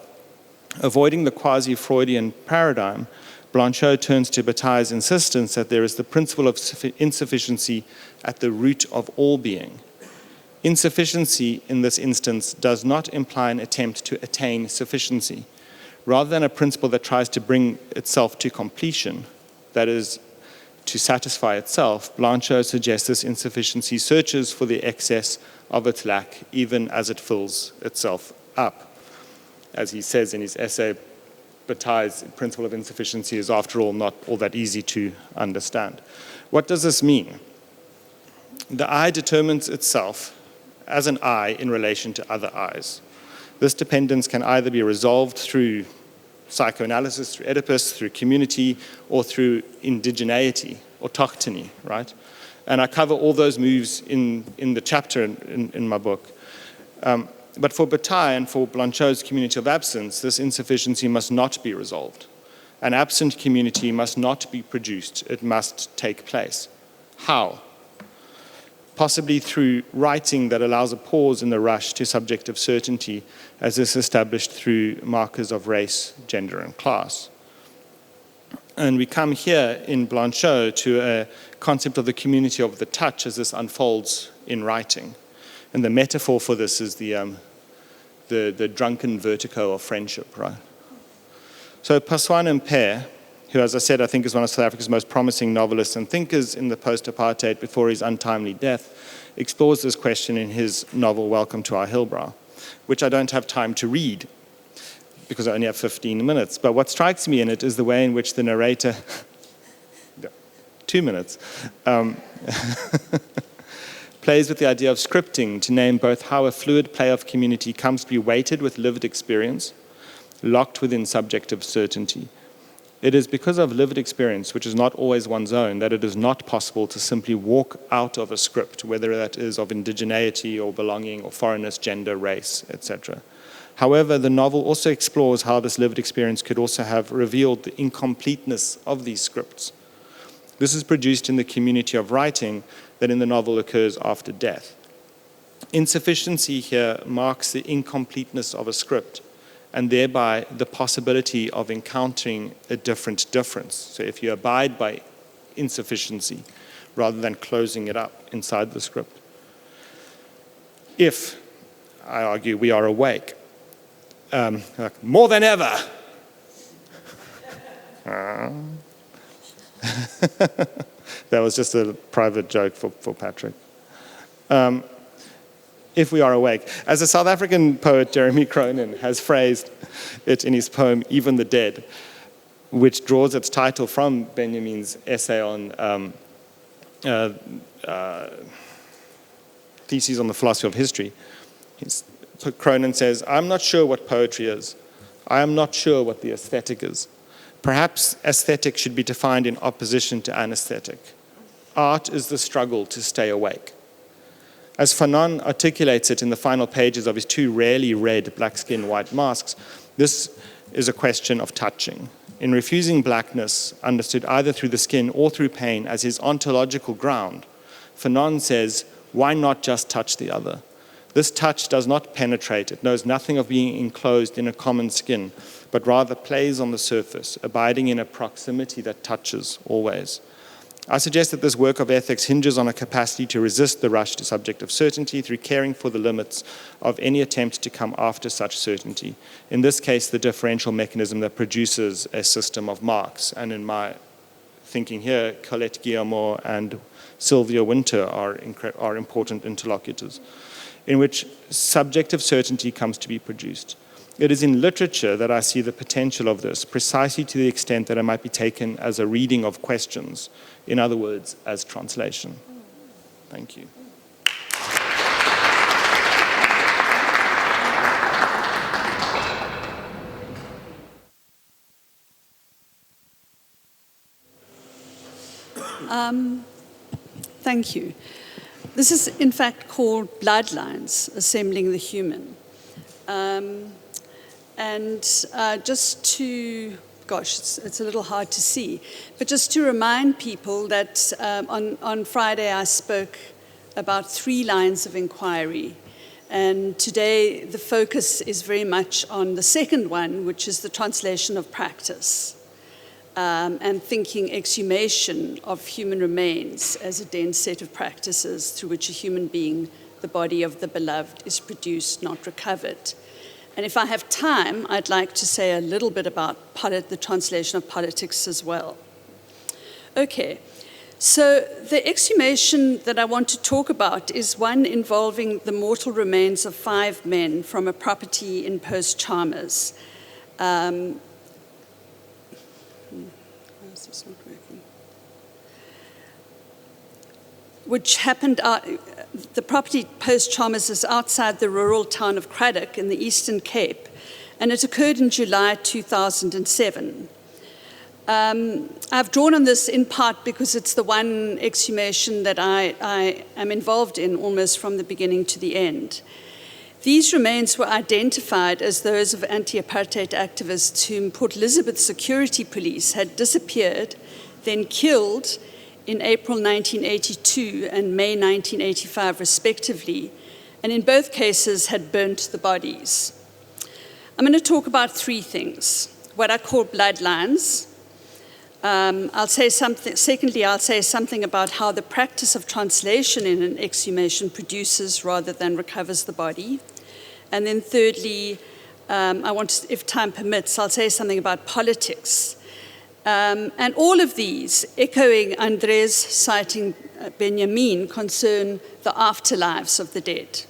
avoiding the quasi-Freudian paradigm, Blanchot turns to Bataille's insistence that there is the principle of insufficiency at the root of all being. Insufficiency, in this instance, does not imply an attempt to attain sufficiency. Rather than a principle that tries to bring itself to completion, that is, to satisfy itself, Blanchot suggests this insufficiency searches for the excess of its lack, even as it fills itself up. As he says in his essay, Bataille's principle of insufficiency is, after all, not all that easy to understand. What does this mean? The I determines itself as an I in relation to other I's. This dependence can either be resolved through psychoanalysis, through Oedipus, through community, or through indigeneity, autochthony, right? And I cover all those moves in the chapter in my book. But for Bataille and for Blanchot's community of absence, this insufficiency must not be resolved. An absent community must not be produced. It must take place. How? Possibly through writing that allows a pause in the rush to subjective certainty as is established through markers of race, gender, and class. And we come here in Blanchot to a concept of the community of the touch as this unfolds in writing. And the metaphor for this is the drunken vertigo of friendship, right? So Phaswane Mpear, who, as I said, I think is one of South Africa's most promising novelists and thinkers in the post-apartheid before his untimely death, explores this question in his novel Welcome to Our Hillbrow, which I don't have time to read because I only have 15 minutes. But what strikes me in it is the way in which the narrator, 2 minutes, plays with the idea of scripting to name both how a fluid play of community comes to be weighted with lived experience, locked within subjective certainty, It is because of lived experience, which is not always one's own, that it is not possible to simply walk out of a script, whether that is of indigeneity or belonging or foreignness, gender, race, etc. However, the novel also explores how this lived experience could also have revealed the incompleteness of these scripts. This is produced in the community of writing that in the novel occurs after death. Insufficiency here marks the incompleteness of a script, and thereby the possibility of encountering a different difference. So if you abide by insufficiency rather than closing it up inside the script. If, I argue, we are awake, more than ever. That was just a private joke for Patrick. If we are awake. As a South African poet, Jeremy Cronin, has phrased it in his poem, Even the Dead, which draws its title from Benjamin's essay on Theses on the Philosophy of History. Cronin says, I'm not sure what poetry is. I am not sure what the aesthetic is. Perhaps aesthetic should be defined in opposition to anesthetic. Art is the struggle to stay awake. As Fanon articulates it in the final pages of his two rarely read black-skin white masks, this is a question of touching. In refusing blackness, understood either through the skin or through pain as his ontological ground, Fanon says, why not just touch the other? This touch does not penetrate, it knows nothing of being enclosed in a common skin, but rather plays on the surface, abiding in a proximity that touches always. I suggest that this work of ethics hinges on a capacity to resist the rush to subjective certainty through caring for the limits of any attempt to come after such certainty. In this case, the differential mechanism that produces a system of marks. And in my thinking here, Colette Guillemot and Sylvia Winter are important interlocutors, in which subjective certainty comes to be produced. It is in literature that I see the potential of this, precisely to the extent that it might be taken as a reading of questions, in other words, as translation. Thank you. Thank you. This is, in fact, called Bloodlines, Assembling the Human. Just to, gosh, it's a little hard to see, but just to remind people that on Friday I spoke about 3 lines of inquiry. And today the focus is very much on the second one, which is the translation of practice. And thinking exhumation of human remains as a dense set of practices through which a human being, the body of the beloved, is produced, not recovered. And if I have time, I'd like to say a little bit about the translation of politics as well. Okay, so the exhumation that I want to talk about is one involving the mortal remains of 5 men from a property in Post-Chalmers. It's not working. Which happened, the property Post-Chalmers is outside the rural town of Craddock in the Eastern Cape, and it occurred in July 2007. I've drawn on this in part because it's the one exhumation that I am involved in almost from the beginning to the end. These remains were identified as those of anti-apartheid activists whom Port Elizabeth Security Police had disappeared, then killed in April 1982 and May 1985 respectively, and in both cases had burnt the bodies. I'm going to talk about 3 things, what I call bloodlines. Secondly, I'll say something about how the practice of translation in an exhumation produces rather than recovers the body. And then thirdly, if time permits, I'll say something about politics. And all of these, echoing Andres citing Benjamin, concern the afterlives of the dead.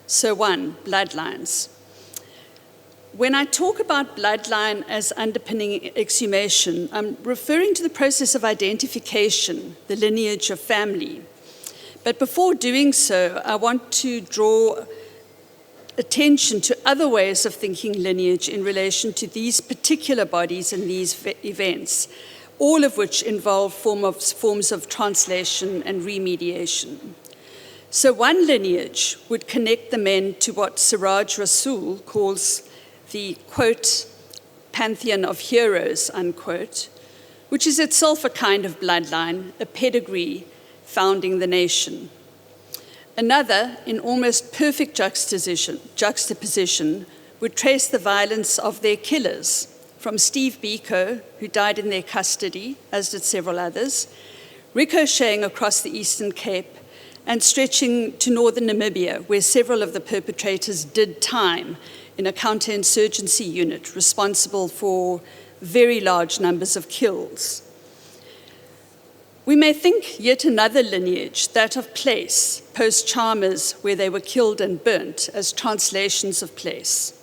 So 1, bloodlines. When I talk about bloodline as underpinning exhumation, I'm referring to the process of identification, the lineage of family. But before doing so, I want to draw attention to other ways of thinking lineage in relation to these particular bodies and these events, all of which involve forms of translation and remediation. So one lineage would connect the men to what Siraj Rasool calls the, quote, pantheon of heroes, unquote, which is itself a kind of bloodline, a pedigree founding the nation. Another, in almost perfect juxtaposition, would trace the violence of their killers, from Steve Biko, who died in their custody, as did several others, ricocheting across the Eastern Cape and stretching to northern Namibia, where several of the perpetrators did time in a counterinsurgency unit responsible for very large numbers of kills. We may think yet another lineage, that of place, post-Chalmers, where they were killed and burnt, as translations of place.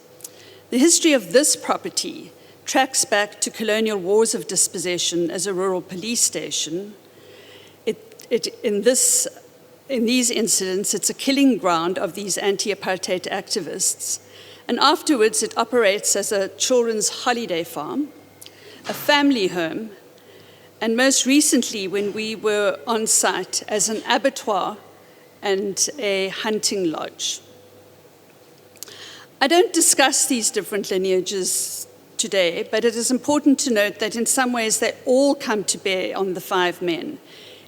The history of this property tracks back to colonial wars of dispossession as a rural police station. In these incidents, it's a killing ground of these anti-apartheid activists, and afterwards it operates as a children's holiday farm, a family home, and most recently, when we were on site, as an abattoir and a hunting lodge. I don't discuss these different lineages today, but it is important to note that in some ways they all come to bear on the five men,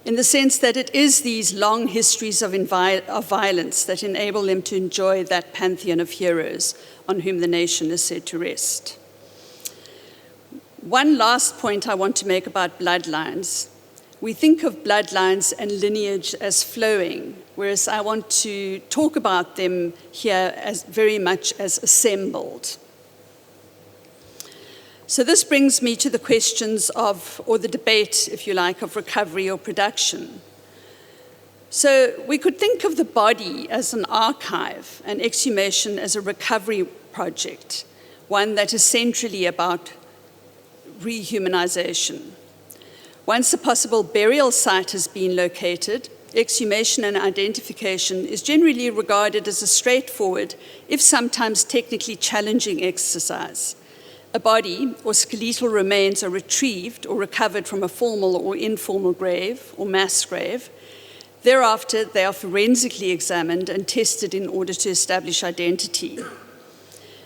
in the sense that it is these long histories of violence that enable them to enjoy that pantheon of heroes on whom the nation is said to rest. One last point I want to make about bloodlines. We think of bloodlines and lineage as flowing, whereas I want to talk about them here as very much as assembled. So this brings me to the questions of, or the debate, if you like, of recovery or production. So we could think of the body as an archive and exhumation as a recovery project, one that is centrally about rehumanization. Once a possible burial site has been located, exhumation and identification is generally regarded as a straightforward, if sometimes technically challenging exercise. A body or skeletal remains are retrieved or recovered from a formal or informal grave or mass grave. Thereafter, they are forensically examined and tested in order to establish identity.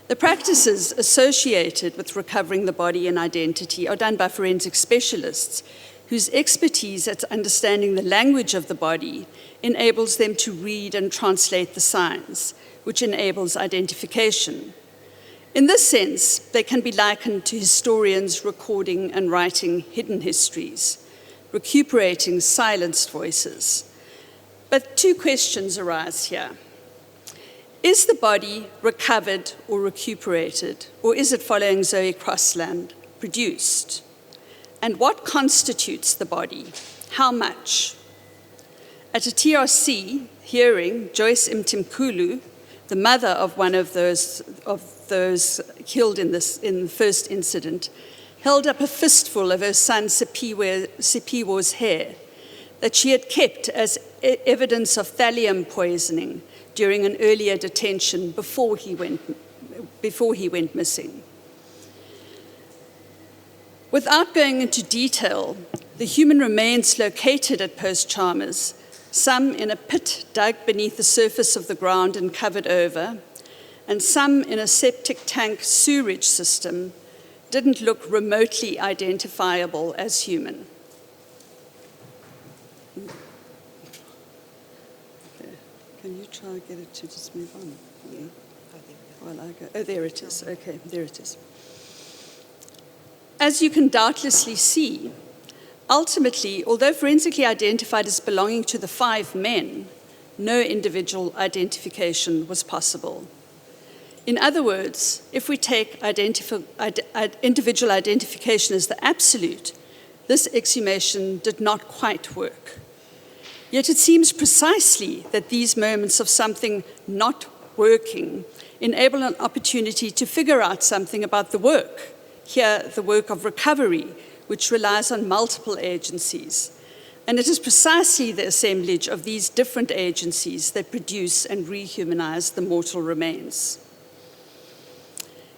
The practices associated with recovering the body and identity are done by forensic specialists whose expertise at understanding the language of the body enables them to read and translate the signs, which enables identification. In this sense, they can be likened to historians recording and writing hidden histories, recuperating silenced voices. But two questions arise here. Is the body recovered or recuperated, or is it, following Zoe Crossland, produced? And what constitutes the body? How much? At a TRC hearing, Joyce Mtimkulu, the mother of one of those killed in the first incident, held up a fistful of her son Sipiwo's hair that she had kept as evidence of thallium poisoning during an earlier detention before he went missing. Without going into detail, the human remains located at Post-Chalmers, some in a pit dug beneath the surface of the ground and covered over, and some in a septic tank sewerage system, didn't look remotely identifiable as human. Can you try and get it to just move on? Yeah. While I go. Oh, there it is. Okay, there it is. As you can doubtlessly see, ultimately, although forensically identified as belonging to the five men, no individual identification was possible. In other words, if we take individual identification as the absolute, this exhumation did not quite work. Yet it seems precisely that these moments of something not working enable an opportunity to figure out something about the work. Here, the work of recovery, which relies on multiple agencies. And it is precisely the assemblage of these different agencies that produce and rehumanize the mortal remains.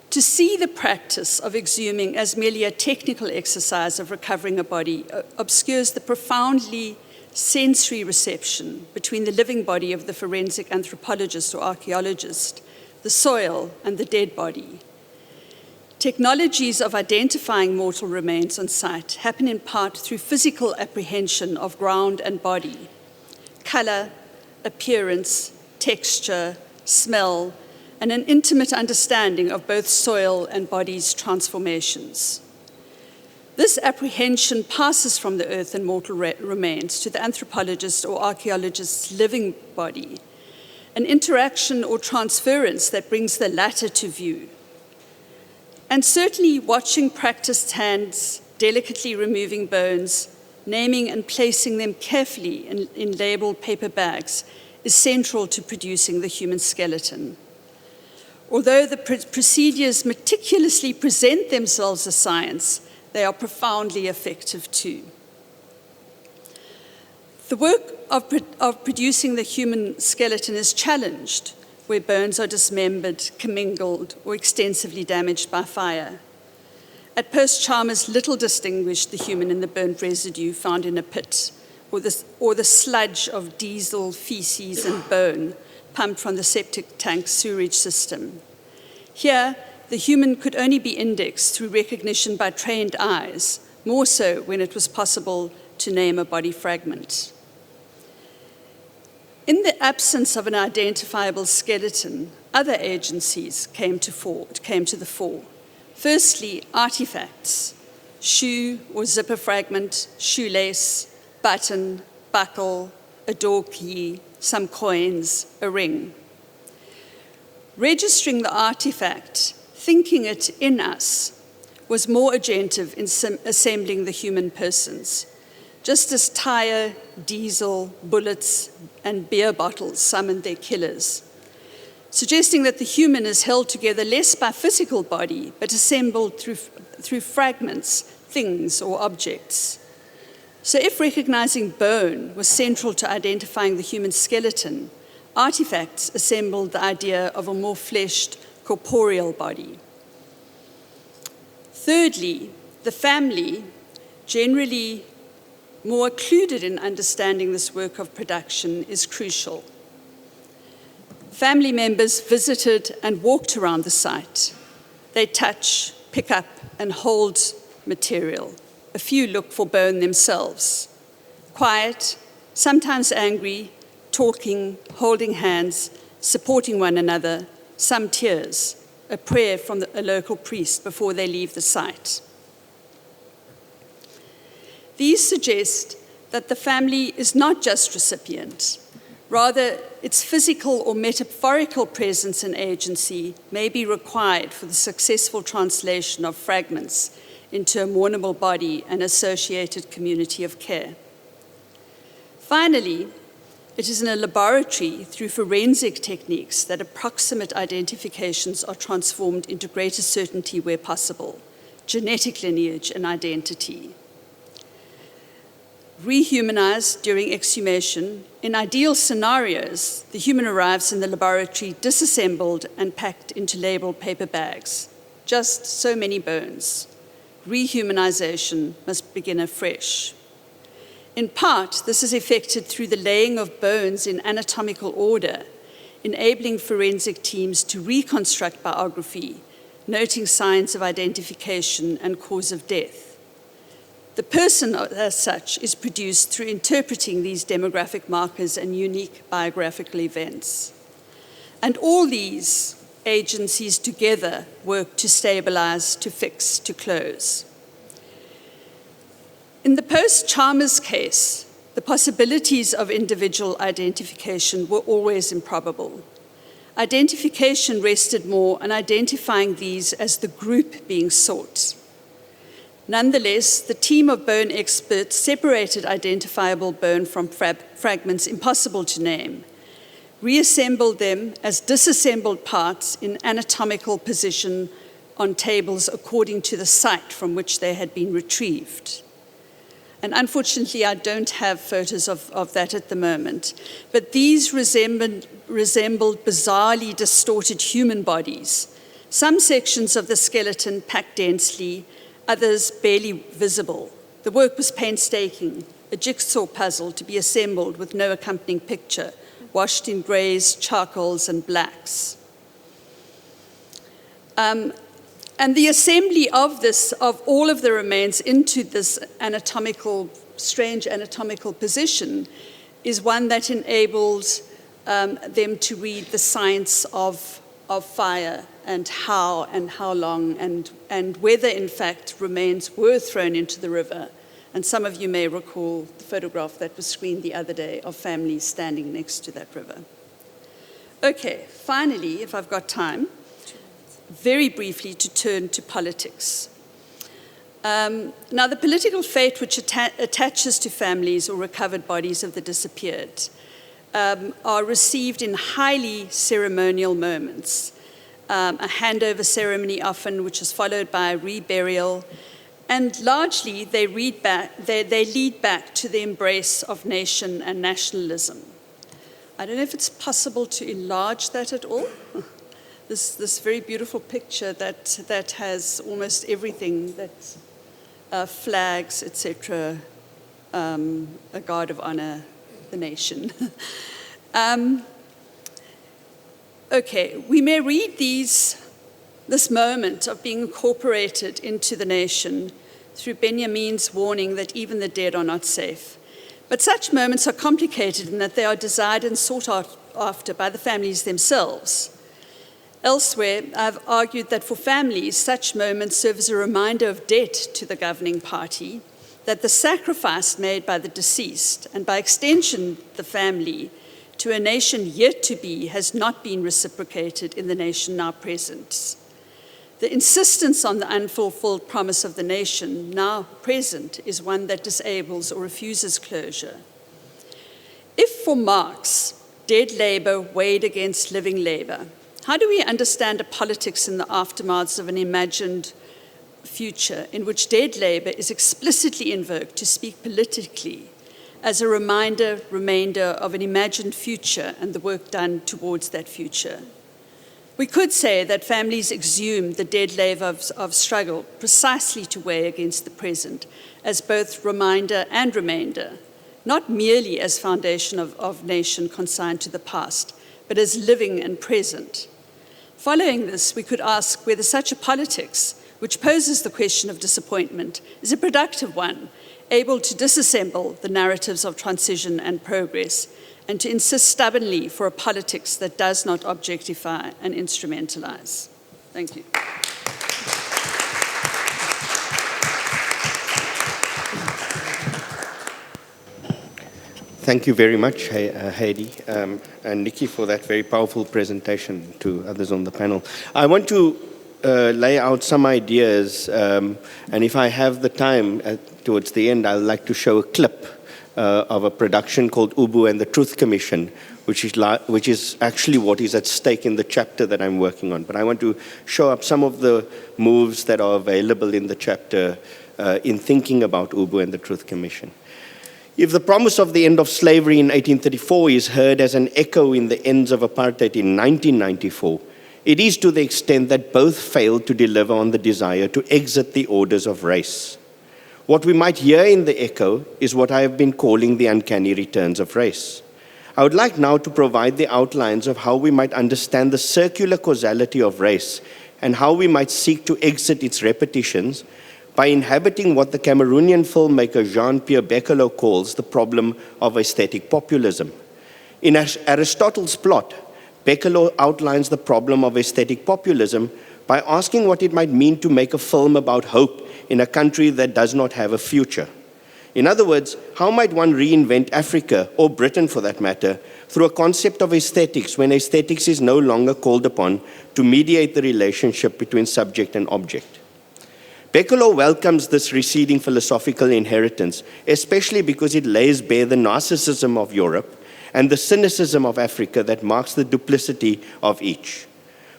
To see the practice of exhuming as merely a technical exercise of recovering a body obscures the profoundly sensory reception between the living body of the forensic anthropologist or archaeologist, the soil, and the dead body. Technologies of identifying mortal remains on site happen in part through physical apprehension of ground and body, color, appearance, texture, smell, and an intimate understanding of both soil and body's transformations. This apprehension passes from the earth and mortal remains to the anthropologist or archaeologist's living body, an interaction or transference that brings the latter to view. And certainly watching practiced hands delicately removing bones, naming and placing them carefully in labeled paper bags is central to producing the human skeleton. Although the procedures meticulously present themselves as science, they are profoundly effective too. The work of producing the human skeleton is challenged where bones are dismembered, commingled, or extensively damaged by fire. At Post, Chalmers little distinguished the human in the burnt residue found in a pit, or the sludge of diesel, feces, and bone pumped from the septic tank sewerage system. Here, the human could only be indexed through recognition by trained eyes, more so when it was possible to name a body fragment. In the absence of an identifiable skeleton, other agencies came to the fore. Firstly, artifacts, shoe or zipper fragment, shoelace, button, buckle, a door key, some coins, a ring. Registering the artifact, thinking it in us, was more agentive in assembling the human persons. Just as tire, diesel, bullets, and beer bottles summoned their killers, suggesting that the human is held together less by physical body, but assembled through fragments, things, or objects. So if recognizing bone was central to identifying the human skeleton, artifacts assembled the idea of a more fleshed, corporeal body. Thirdly, the family, generally more occluded in understanding this work of production, is crucial. Family members visited and walked around the site. They touch, pick up, and hold material. A few look for bone themselves. Quiet, sometimes angry, talking, holding hands, supporting one another, some tears, a prayer from a local priest before they leave the site. These suggest that the family is not just recipient. Rather, its physical or metaphorical presence and agency may be required for the successful translation of fragments into a mournable body and associated community of care. Finally, it is in a laboratory through forensic techniques that approximate identifications are transformed into greater certainty where possible, genetic lineage and identity. Rehumanized during exhumation, in ideal scenarios, the human arrives in the laboratory disassembled and packed into labeled paper bags. Just so many bones. Rehumanization must begin afresh. In part, this is effected through the laying of bones in anatomical order, enabling forensic teams to reconstruct biography, noting signs of identification and cause of death. The person, as such, is produced through interpreting these demographic markers and unique biographical events. And all these agencies together work to stabilize, to fix, to close. In the Post-Chalmers case, the possibilities of individual identification were always improbable. Identification rested more on identifying these as the group being sought. Nonetheless, the team of bone experts separated identifiable bone from fragments impossible to name, reassembled them as disassembled parts in anatomical position on tables according to the site from which they had been retrieved. And unfortunately, I don't have photos of that at the moment. But these resembled bizarrely distorted human bodies. Some sections of the skeleton packed densely, others barely visible. The work was painstaking, a jigsaw puzzle to be assembled with no accompanying picture, washed in grays, charcoals, and blacks. And the assembly of all of the remains into this strange anatomical position is one that enables them to read the science of fire and how long and whether in fact remains were thrown into the river. And some of you may recall the photograph that was screened the other day of families standing next to that river. Okay, finally, if I've got time, very briefly to turn to politics. Now, the political fate which attaches to families or recovered bodies of the disappeared are received in highly ceremonial moments. A handover ceremony often, which is followed by a reburial, and largely they lead back to the embrace of nation and nationalism. I don't know if it's possible to enlarge that at all. This very beautiful picture that has almost everything, that flags, etc., a guard of honor, the nation. Okay, we may read this moment of being incorporated into the nation through Benjamin's warning that even the dead are not safe. But such moments are complicated in that they are desired and sought after by the families themselves. Elsewhere, I've argued that for families, such moments serve as a reminder of debt to the governing party, that the sacrifice made by the deceased, and by extension the family, to a nation yet to be has not been reciprocated in the nation now present. The insistence on the unfulfilled promise of the nation now present is one that disables or refuses closure. If for Marx, dead labor weighed against living labor, how do we understand a politics in the aftermaths of an imagined future in which dead labor is explicitly invoked to speak politically as a remainder of an imagined future and the work done towards that future? We could say that families exhume the dead labor of struggle precisely to weigh against the present as both reminder and remainder, not merely as foundation of nation consigned to the past, but as living and present. Following this, we could ask whether such a politics, which poses the question of disappointment, is a productive one, able to disassemble the narratives of transition and progress, and to insist stubbornly for a politics that does not objectify and instrumentalize. Thank you. Thank you very much, Heidi, and Nikki, for that very powerful presentation, to others on the panel. I want to lay out some ideas, and if I have the time towards the end, I'd like to show a clip of a production called Ubu and the Truth Commission, which is actually what is at stake in the chapter that I'm working on. But I want to show up some of the moves that are available in the chapter in thinking about Ubu and the Truth Commission. If the promise of the end of slavery in 1834 is heard as an echo in the ends of apartheid in 1994, it is to the extent that both failed to deliver on the desire to exit the orders of race. What we might hear in the echo is what I have been calling the uncanny returns of race. I would like now to provide the outlines of how we might understand the circular causality of race and how we might seek to exit its repetitions by inhabiting what the Cameroonian filmmaker Jean-Pierre Beccolo calls the problem of aesthetic populism. In Aristotle's plot, Beccolo outlines the problem of aesthetic populism by asking what it might mean to make a film about hope in a country that does not have a future. In other words, how might one reinvent Africa, or Britain for that matter, through a concept of aesthetics when aesthetics is no longer called upon to mediate the relationship between subject and object? Beccolo welcomes this receding philosophical inheritance, especially because it lays bare the narcissism of Europe and the cynicism of Africa that marks the duplicity of each.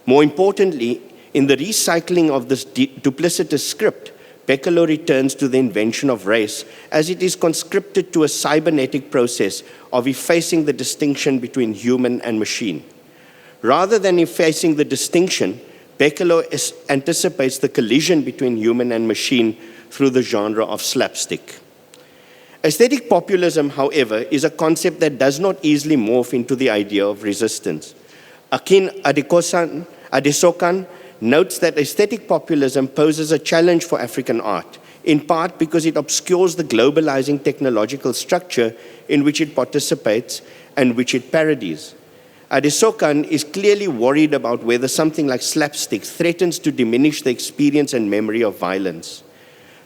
More importantly, in the recycling of this duplicitous script, Bekelow returns to the invention of race as it is conscripted to a cybernetic process of effacing the distinction between human and machine. Rather than effacing the distinction, Bekelow anticipates the collision between human and machine through the genre of slapstick. Aesthetic populism, however, is a concept that does not easily morph into the idea of resistance. Akin Adesokan notes that aesthetic populism poses a challenge for African art, in part because it obscures the globalizing technological structure in which it participates and which it parodies. Adesokan is clearly worried about whether something like slapstick threatens to diminish the experience and memory of violence.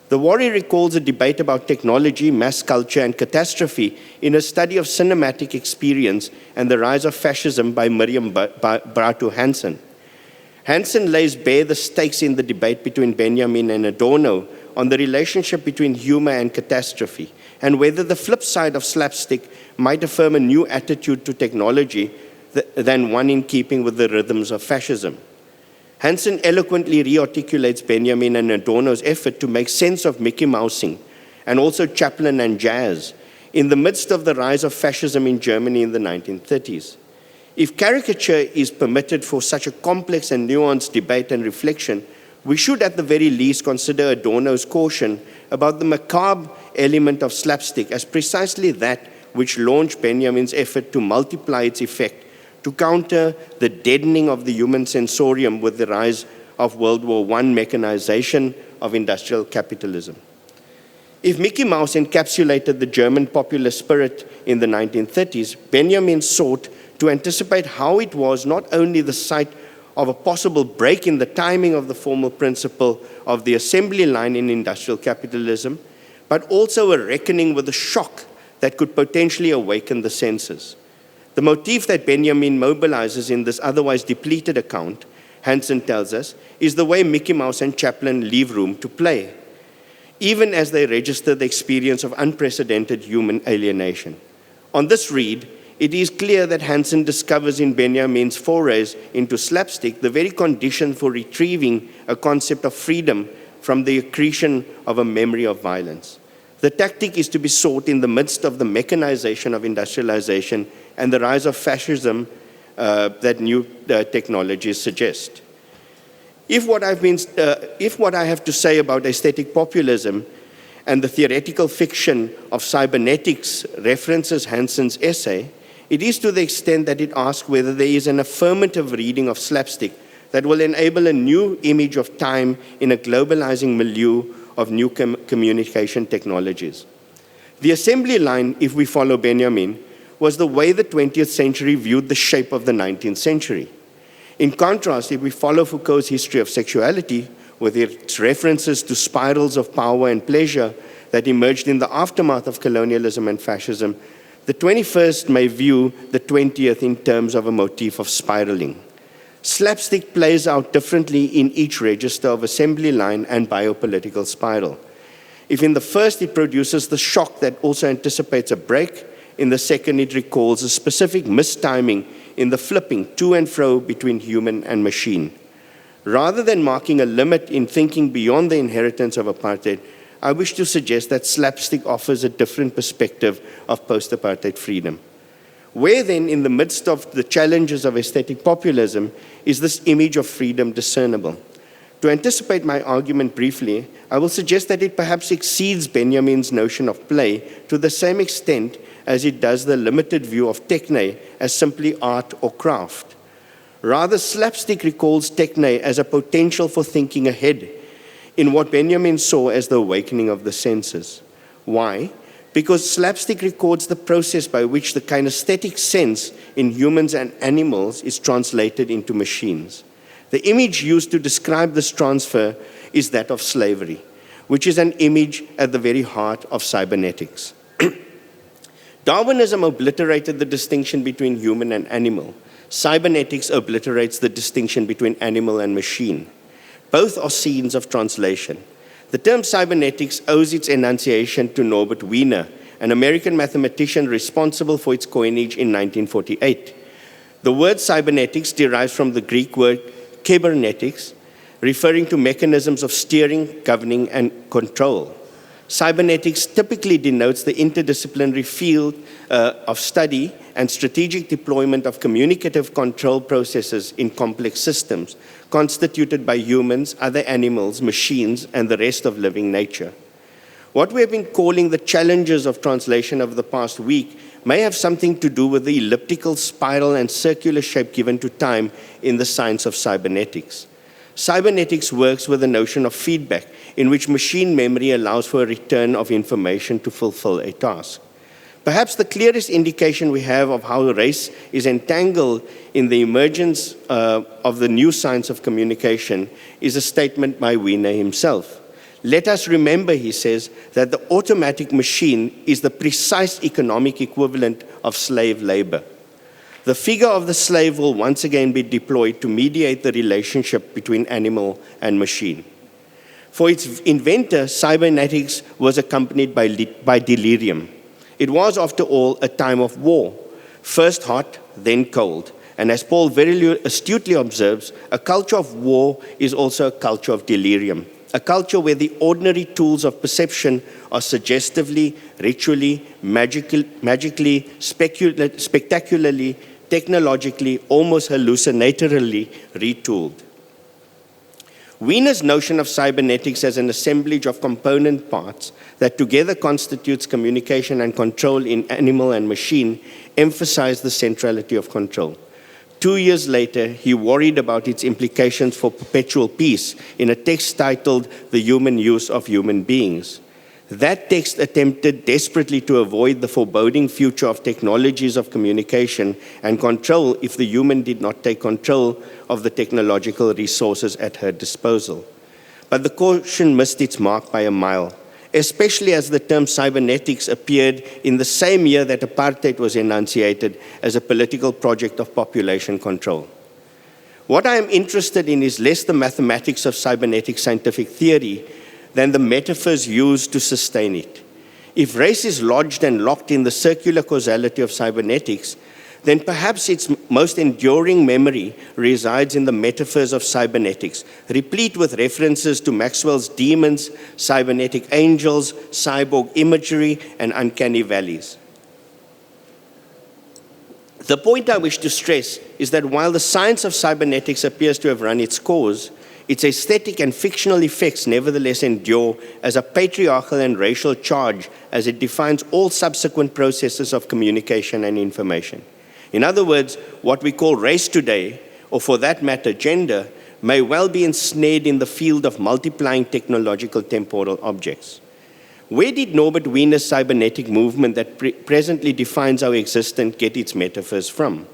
The worry recalls a debate about technology, mass culture, and catastrophe in a study of cinematic experience and the rise of fascism by Miriam Bratu Hansen. Hansen lays bare the stakes in the debate between Benjamin and Adorno on the relationship between humor and catastrophe, and whether the flip side of slapstick might affirm a new attitude to technology than one in keeping with the rhythms of fascism. Hansen eloquently rearticulates Benjamin and Adorno's effort to make sense of Mickey Mousing and also Chaplin and jazz in the midst of the rise of fascism in Germany in the 1930s. If caricature is permitted for such a complex and nuanced debate and reflection, we should at the very least consider Adorno's caution about the macabre element of slapstick as precisely that which launched Benjamin's effort to multiply its effect to counter the deadening of the human sensorium with the rise of World War I mechanization of industrial capitalism. If Mickey Mouse encapsulated the German popular spirit in the 1930s, Benjamin sought to anticipate how it was not only the site of a possible break in the timing of the formal principle of the assembly line in industrial capitalism, but also a reckoning with the shock that could potentially awaken the senses. The motif that Benjamin mobilizes in this otherwise depleted account, Hansen tells us, is the way Mickey Mouse and Chaplin leave room to play, even as they register the experience of unprecedented human alienation. On this read, it is clear that Hansen discovers in Benjamin's forays into slapstick the very condition for retrieving a concept of freedom from the accretion of a memory of violence. The tactic is to be sought in the midst of the mechanization of industrialization and the rise of fascism that new technologies suggest. If what I have to say about aesthetic populism and the theoretical fiction of cybernetics references Hansen's essay, it is to the extent that it asks whether there is an affirmative reading of slapstick that will enable a new image of time in a globalizing milieu of new communication technologies. The assembly line, if we follow Benjamin, was the way the 20th century viewed the shape of the 19th century. In contrast, if we follow Foucault's history of sexuality, with its references to spirals of power and pleasure that emerged in the aftermath of colonialism and fascism, the 21st may view the 20th in terms of a motif of spiraling. Slapstick plays out differently in each register of assembly line and biopolitical spiral. If in the first it produces the shock that also anticipates a break, in the second it recalls a specific mistiming in the flipping to and fro between human and machine. Rather than marking a limit in thinking beyond the inheritance of apartheid, I wish to suggest that slapstick offers a different perspective of post-apartheid freedom. Where then, in the midst of the challenges of aesthetic populism, is this image of freedom discernible? To anticipate my argument briefly, I will suggest that it perhaps exceeds Benjamin's notion of play to the same extent as it does the limited view of techne as simply art or craft. Rather, slapstick recalls techne as a potential for thinking ahead in what Benjamin saw as the awakening of the senses. Why? Because slapstick records the process by which the kinesthetic sense in humans and animals is translated into machines. The image used to describe this transfer is that of slavery, which is an image at the very heart of cybernetics. Darwinism obliterated the distinction between human and animal. Cybernetics obliterates the distinction between animal and machine. Both are scenes of translation. The term cybernetics owes its enunciation to Norbert Wiener, an American mathematician responsible for its coinage in 1948. The word cybernetics derives from the Greek word kybernetics, referring to mechanisms of steering, governing, and control. Cybernetics typically denotes the interdisciplinary field of study and strategic deployment of communicative control processes in complex systems constituted by humans, other animals, machines, and the rest of living nature. What we have been calling the challenges of translation over the past week may have something to do with the elliptical, spiral, and circular shape given to time in the science of cybernetics. Cybernetics works with the notion of feedback, in which machine memory allows for a return of information to fulfill a task. Perhaps the clearest indication we have of how race is entangled in the emergence of the new science of communication is a statement by Wiener himself. Let us remember, he says, that the automatic machine is the precise economic equivalent of slave labor. The figure of the slave will once again be deployed to mediate the relationship between animal and machine. For its inventor, cybernetics was accompanied by delirium. It was, after all, a time of war, first hot, then cold. And as Paul very astutely observes, a culture of war is also a culture of delirium, a culture where the ordinary tools of perception are suggestively, ritually, magically, spectacularly, technologically, almost hallucinatorily retooled. Wiener's notion of cybernetics as an assemblage of component parts that together constitutes communication and control in animal and machine emphasized the centrality of control. 2 years later, he worried about its implications for perpetual peace in a text titled The Human Use of Human Beings. That text attempted desperately to avoid the foreboding future of technologies of communication and control if the human did not take control of the technological resources at her disposal. But the caution missed its mark by a mile, especially as the term cybernetics appeared in the same year that apartheid was enunciated as a political project of population control. What I am interested in is less the mathematics of cybernetic scientific theory than the metaphors used to sustain it. If race is lodged and locked in the circular causality of cybernetics, then perhaps its most enduring memory resides in the metaphors of cybernetics, replete with references to Maxwell's demons, cybernetic angels, cyborg imagery, and uncanny valleys. The point I wish to stress is that while the science of cybernetics appears to have run its course, its aesthetic and fictional effects nevertheless endure as a patriarchal and racial charge as it defines all subsequent processes of communication and information. In other words, what we call race today, or for that matter, gender, may well be ensnared in the field of multiplying technological temporal objects. Where did Norbert Wiener's cybernetic movement that presently defines our existence get its metaphors from?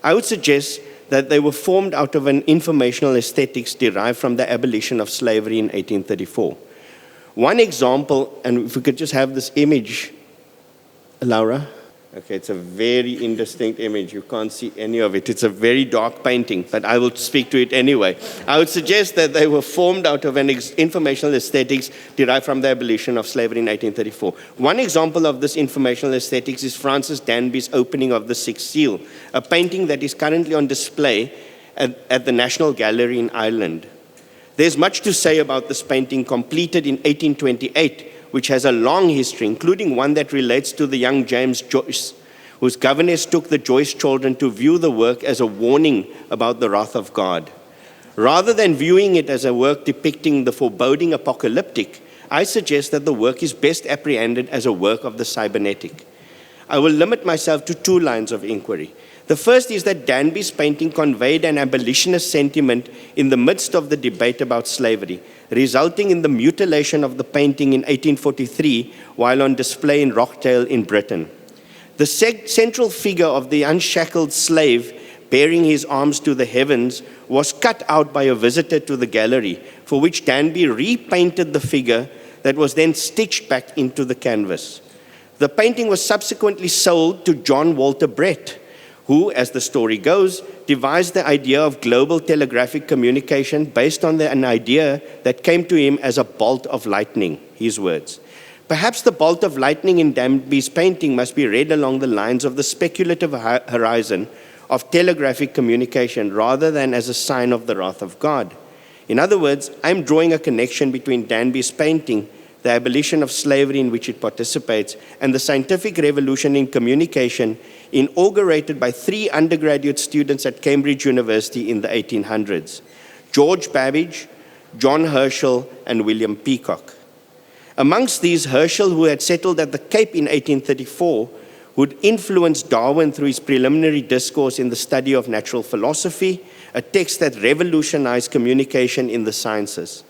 I would suggest that they were formed out of an informational aesthetics derived from the abolition of slavery in 1834. One example, and if we could just have this image, Laura. Okay, it's a very indistinct image. You can't see any of it. It's a very dark painting, but I will speak to it anyway. I would suggest that they were formed out of an informational aesthetics derived from the abolition of slavery in 1834. One example of this informational aesthetics is Francis Danby's opening of the Sixth Seal, a painting that is currently on display at the National Gallery in Ireland. There's much to say about this painting, completed in 1828, which has a long history, including one that relates to the young James Joyce, whose governess took the Joyce children to view the work as a warning about the wrath of God. Rather than viewing it as a work depicting the foreboding apocalyptic, I suggest that the work is best apprehended as a work of the cybernetic. I will limit myself to 2 lines of inquiry. The first is that Danby's painting conveyed an abolitionist sentiment in the midst of the debate about slavery, resulting in the mutilation of the painting in 1843 while on display in Rochdale in Britain. The central figure of the unshackled slave bearing his arms to the heavens was cut out by a visitor to the gallery, for which Danby repainted the figure that was then stitched back into the canvas. The painting was subsequently sold to John Walter Brett, who, as the story goes, devised the idea of global telegraphic communication based on an idea that came to him as a bolt of lightning, his words. Perhaps the bolt of lightning in Danby's painting must be read along the lines of the speculative horizon of telegraphic communication rather than as a sign of the wrath of God. In other words, I'm drawing a connection between Danby's painting, the abolition of slavery in which it participates, and the scientific revolution in communication inaugurated by 3 undergraduate students at Cambridge University in the 1800s, George Babbage, John Herschel, and William Peacock. Amongst these, Herschel, who had settled at the Cape in 1834, would influence Darwin through his preliminary discourse in the study of natural philosophy, a text that revolutionized communication in the sciences.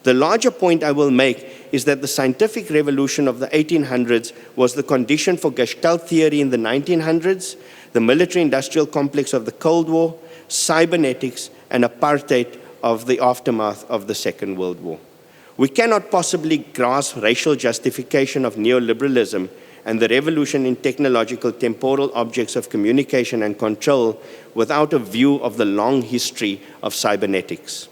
The larger point I will make is that the scientific revolution of the 1800s was the condition for Gestalt theory in the 1900s, the military-industrial complex of the Cold War, cybernetics, and apartheid of the aftermath of the Second World War. We cannot possibly grasp racial justification of neoliberalism and the revolution in technological temporal objects of communication and control without a view of the long history of cybernetics.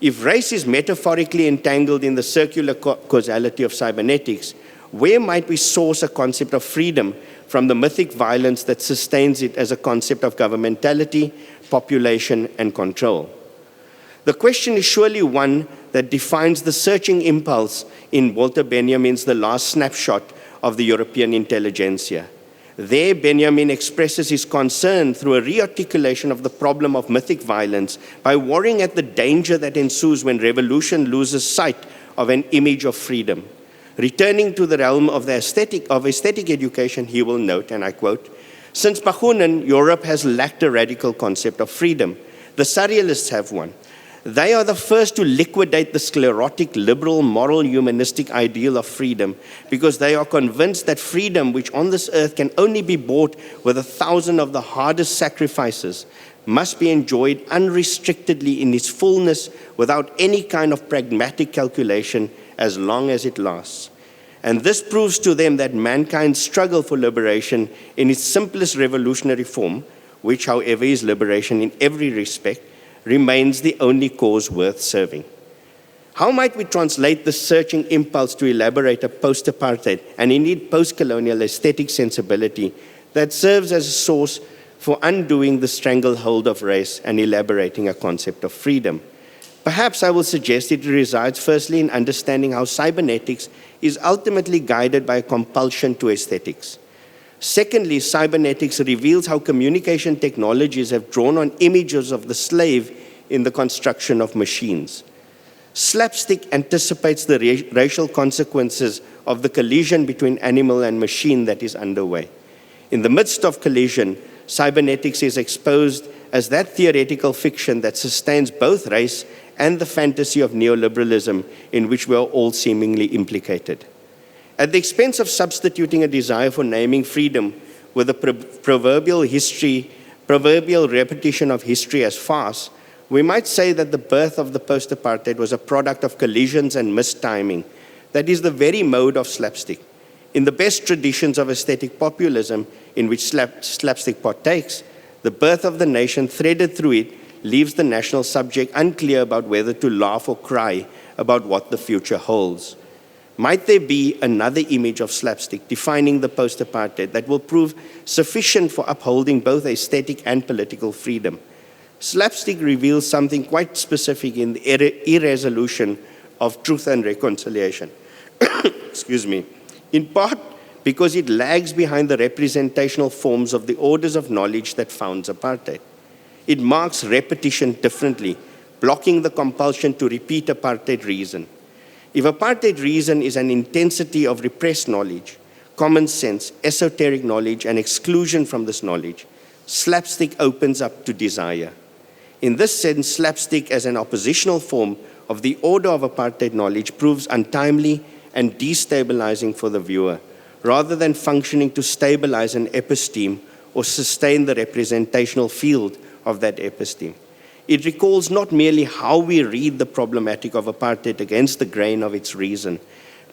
If race is metaphorically entangled in the circular causality of cybernetics, where might we source a concept of freedom from the mythic violence that sustains it as a concept of governmentality, population, and control? The question is surely one that defines the searching impulse in Walter Benjamin's The Last Snapshot of the European Intelligentsia. There, Benjamin expresses his concern through a rearticulation of the problem of mythic violence by worrying at the danger that ensues when revolution loses sight of an image of freedom. Returning to the realm of aesthetic education, he will note, and I quote, "Since Bakunin, Europe has lacked a radical concept of freedom. The Surrealists have one. They are the first to liquidate the sclerotic, liberal, moral, humanistic ideal of freedom because they are convinced that freedom, which on this earth can only be bought with 1,000 of the hardest sacrifices, must be enjoyed unrestrictedly in its fullness without any kind of pragmatic calculation as long as it lasts. And this proves to them that mankind's struggle for liberation in its simplest revolutionary form, which however is liberation in every respect, remains the only cause worth serving." How might we translate this searching impulse to elaborate a post-apartheid and indeed post-colonial aesthetic sensibility that serves as a source for undoing the stranglehold of race and elaborating a concept of freedom? Perhaps I will suggest it resides firstly in understanding how cybernetics is ultimately guided by a compulsion to aesthetics. Secondly, cybernetics reveals how communication technologies have drawn on images of the slave in the construction of machines. Slapstick anticipates the racial consequences of the collision between animal and machine that is underway. In the midst of collision, cybernetics is exposed as that theoretical fiction that sustains both race and the fantasy of neoliberalism in which we are all seemingly implicated. At the expense of substituting a desire for naming freedom with a proverbial repetition of history as farce, we might say that the birth of the post-apartheid was a product of collisions and mistiming. That is the very mode of slapstick. In the best traditions of aesthetic populism, in which slapstick partakes, the birth of the nation threaded through it leaves the national subject unclear about whether to laugh or cry about what the future holds. Might there be another image of slapstick defining the post-apartheid that will prove sufficient for upholding both aesthetic and political freedom? Slapstick reveals something quite specific in the irresolution of truth and reconciliation. Excuse me. In part because it lags behind the representational forms of the orders of knowledge that founds apartheid. It marks repetition differently, blocking the compulsion to repeat apartheid reason. If apartheid reason is an intensity of repressed knowledge, common sense, esoteric knowledge, and exclusion from this knowledge, slapstick opens up to desire. In this sense, slapstick as an oppositional form of the order of apartheid knowledge proves untimely and destabilizing for the viewer, rather than functioning to stabilize an episteme or sustain the representational field of that episteme. It recalls not merely how we read the problematic of apartheid against the grain of its reason,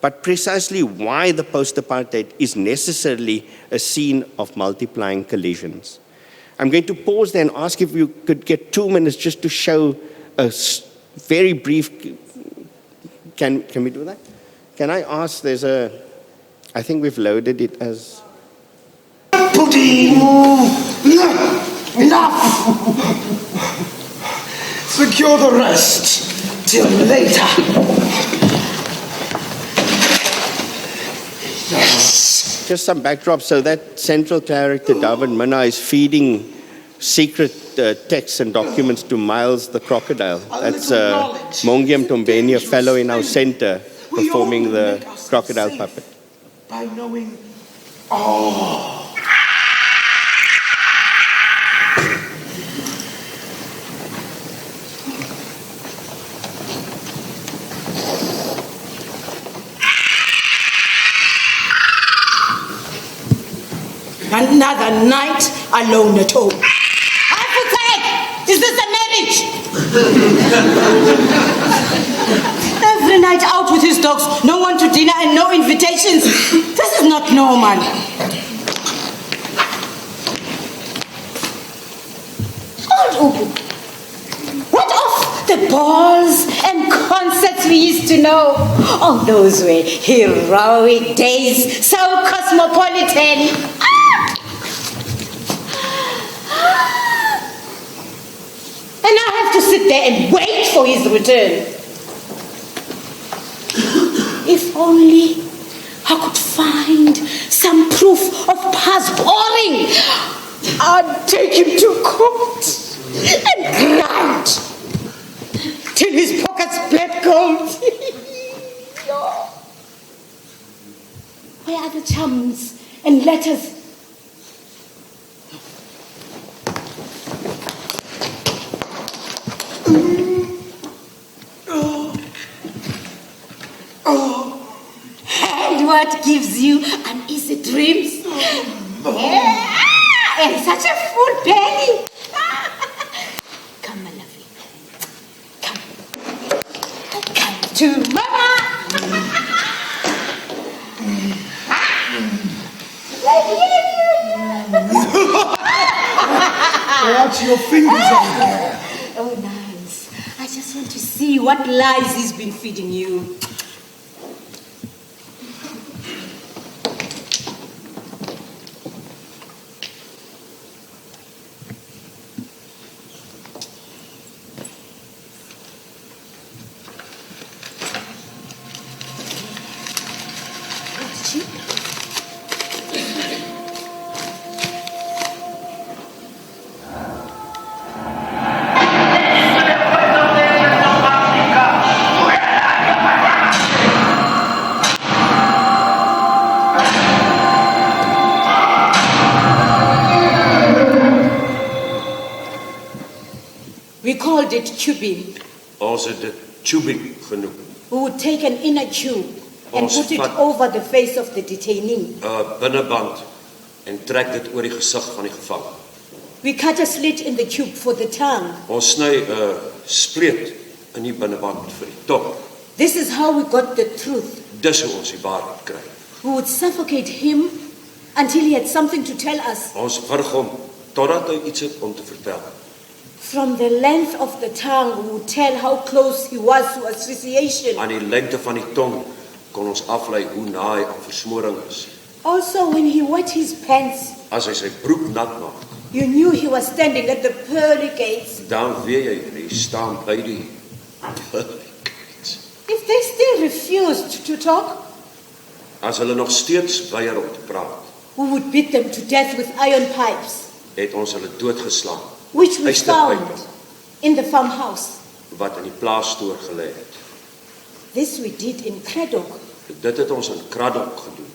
but precisely why the post-apartheid is necessarily a scene of multiplying collisions. I'm going to pause there and ask if you could get 2 minutes just to show a very brief, can we do that? Can I ask, I think we've loaded it as... Pudding! Enough! Secure the rest. Till later. Just some backdrop. So that central character, David Minna, is feeding secret texts and documents to Miles the crocodile. That's Mongiam Tombeni, a fellow in our center, performing the crocodile puppet. By knowing all. Another night alone at home. Alfred, is this a marriage? Every night out with his dogs, no one to dinner and no invitations. This is not normal. Old Ubu, what of the balls and concerts we used to know? Oh, those were heroic days, so cosmopolitan. And I have to sit there and wait for his return. If only I could find some proof of past pouring, I'd take him to court and grind till his pockets bled gold. Where are the chums and letters? And what gives you uneasy dreams? Yeah, and such a full belly. Come, my lovely. Come. Come to Mama. Watch your fingers on there. Oh, nice. I just want to see what lies he's been feeding you. We called it cubing. Ons het dit tubing genoem. We would take an inner cube and Ons put it vat- over the face of the detainee. Binneband en trek dit oor die gesig van die gevang. We cut a slit in the cube for the tongue. Ons sny 'n spleet in die binneband vir die tong. This is how we got the truth. Dis hoe ons die waarheid kry. We would suffocate him until he had something to tell us. Ons wurg hom totdat hy iets het om te vertel. From the length of the tongue, we would tell how close he was to asphyxiation. Aan die lengte van die tong kon ons aflei hoe naai aan versmoring is. Also, when he wet his pants, As hy sy broek nat maak, you knew he was standing at the pearly gates. dan weet hy staan by die gates. If they still refused to talk, As hulle nog steeds weier om te praat, we would beat them to death with iron pipes, het ons hulle doodgeslaan, which we Ysterpype. found in the farmhouse. wat in die plaasstoor gelê het. This we did in Kraddock. Dit het ons in Kraddock gedoen.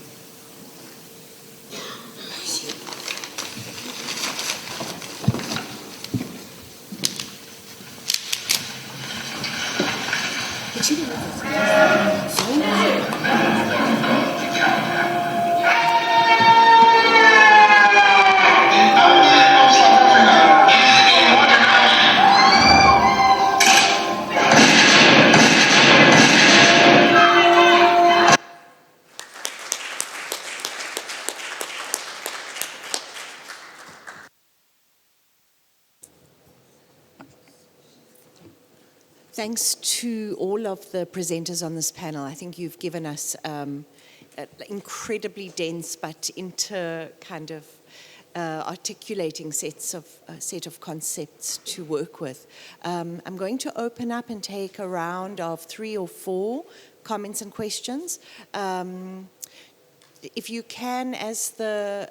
Thanks to all of the presenters on this panel. I think you've given us incredibly dense but articulating set of concepts to work with. I'm going to open up and take a round of 3 or 4 comments and questions. If you can, as the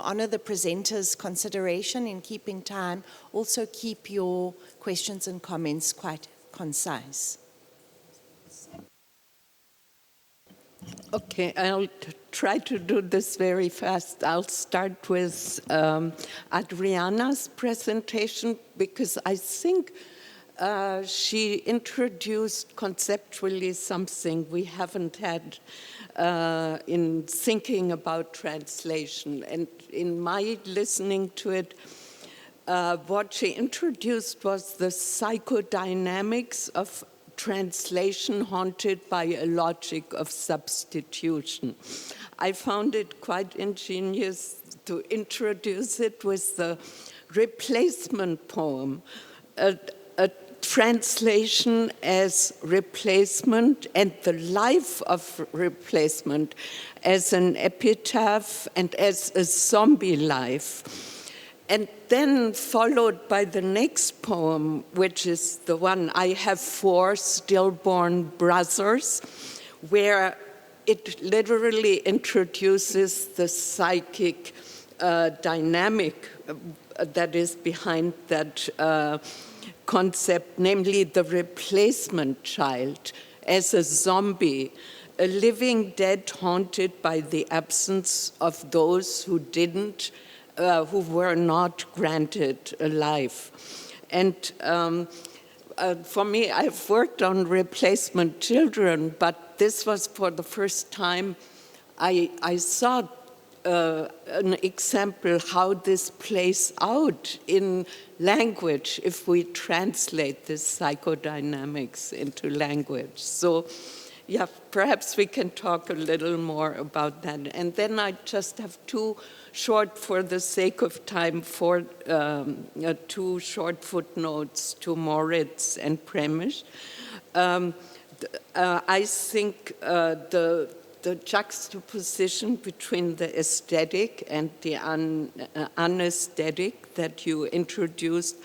honor the presenter's consideration in keeping time, also keep your questions and comments quite concise. Okay, I'll try to do this very fast. I'll start with Adriana's presentation because I think she introduced conceptually something we haven't had in thinking about translation. And in my listening to it, what she introduced was the psychodynamics of translation haunted by a logic of substitution. I found it quite ingenious to introduce it with the replacement poem, a translation as replacement and the life of replacement as an epitaph and as a zombie life. And then followed by the next poem, which is the one, I Have 4 Stillborn Brothers, where it literally introduces the psychic dynamic that is behind that concept, namely the replacement child as a zombie, a living dead haunted by the absence of those who didn't, who were not granted a life. And for me, I've worked on replacement children, but this was for the first time I saw an example how this plays out in language if we translate this psychodynamics into language. So yeah, perhaps we can talk a little more about that. And then I just have 2 short, for the sake of time, 2 short footnotes to Moritz and Premish. I think the juxtaposition between the aesthetic and the unaesthetic that you introduced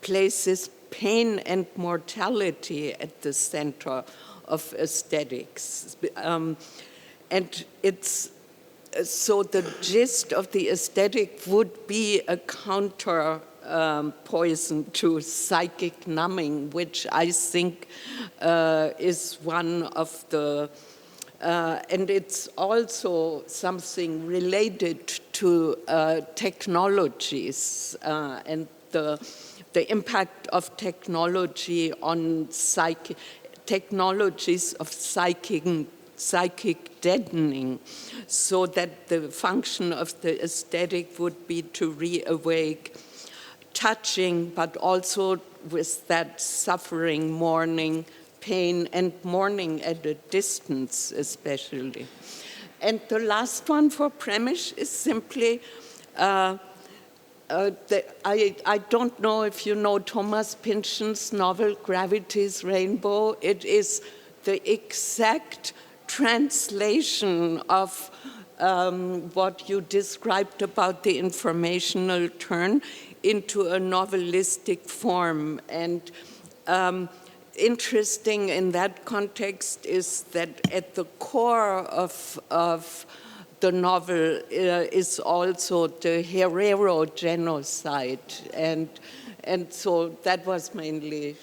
places pain and mortality at the center of aesthetics. And it's so the gist of the aesthetic would be a counter poison to psychic numbing, which I think is one of the, and it's also something related to technologies and the impact of technology on technologies of psychic deadening, so that the function of the aesthetic would be to reawake touching, but also with that suffering, mourning, pain, and mourning at a distance especially. And the last one for Premish is simply, I don't know if you know Thomas Pynchon's novel Gravity's Rainbow. It is the exact translation of what you described about the informational turn into a novelistic form. And interesting in that context is that at the core of the novel is also the Herero genocide. And so that was mainly,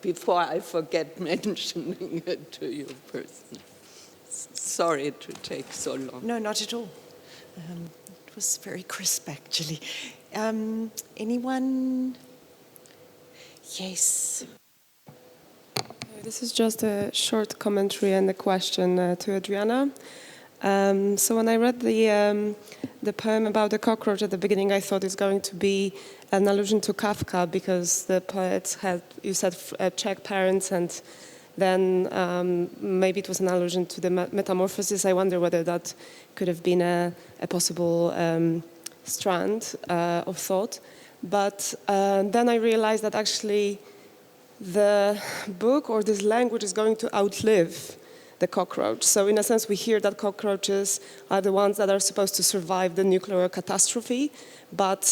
before I forget mentioning it to you personally. Sorry to take so long. No, not at all. It was very crisp, actually. Anyone? Yes. This is just a short commentary and a question to Adriana. So when I read the poem about the cockroach at the beginning, I thought it's going to be an allusion to Kafka, because the poet had, you said, Czech parents, and then maybe it was an allusion to the metamorphosis. I wonder whether that could have been a possible strand of thought. But then I realized that actually the book or this language is going to outlive the cockroach. So in a sense, we hear that cockroaches are the ones that are supposed to survive the nuclear catastrophe, but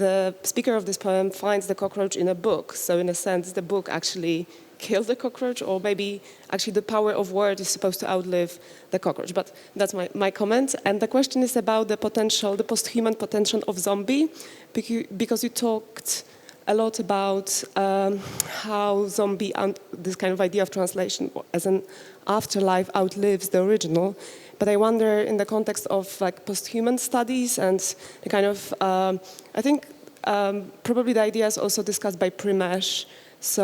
the speaker of this poem finds the cockroach in a book. So in a sense, the book actually killed the cockroach, or maybe actually the power of word is supposed to outlive the cockroach. But that's my comment. And the question is about the potential, the post-human potential of zombie, because you talked a lot about how zombie, this kind of idea of translation as an afterlife outlives the original. But I wonder, in the context of like post-human studies and the kind of, I think probably the idea is also discussed by Primesh. So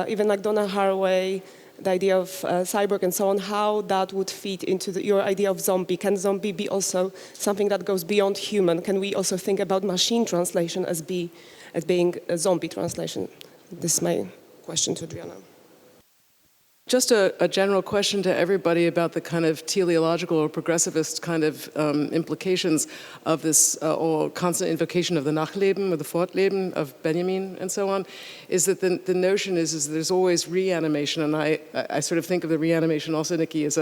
even like Donna Haraway, the idea of cyborg and so on, how that would feed into your idea of zombie. Can zombie be also something that goes beyond human? Can we also think about machine translation as being a zombie translation? This is my question to Adriana. Just a general question to everybody about the kind of teleological or progressivist kind of implications of this or constant invocation of the Nachleben or the Fortleben of Benjamin and so on, is that the notion is there's always reanimation, and I sort of think of the reanimation also, Nikki, as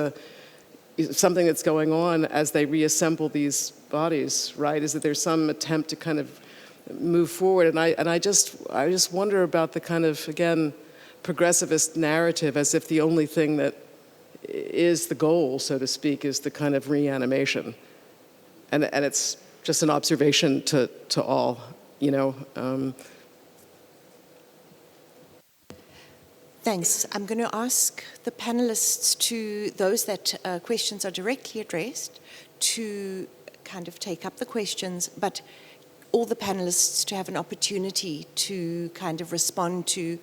something that's going on as they reassemble these bodies, right? Is that there's some attempt to kind of move forward, and I just wonder about the kind of, again, progressivist narrative, as if the only thing that is the goal, so to speak, is the kind of reanimation. And it's just an observation to all, you know. Thanks. I'm going to ask the panelists to, those that questions are directly addressed, to kind of take up the questions, but all the panelists to have an opportunity to kind of respond to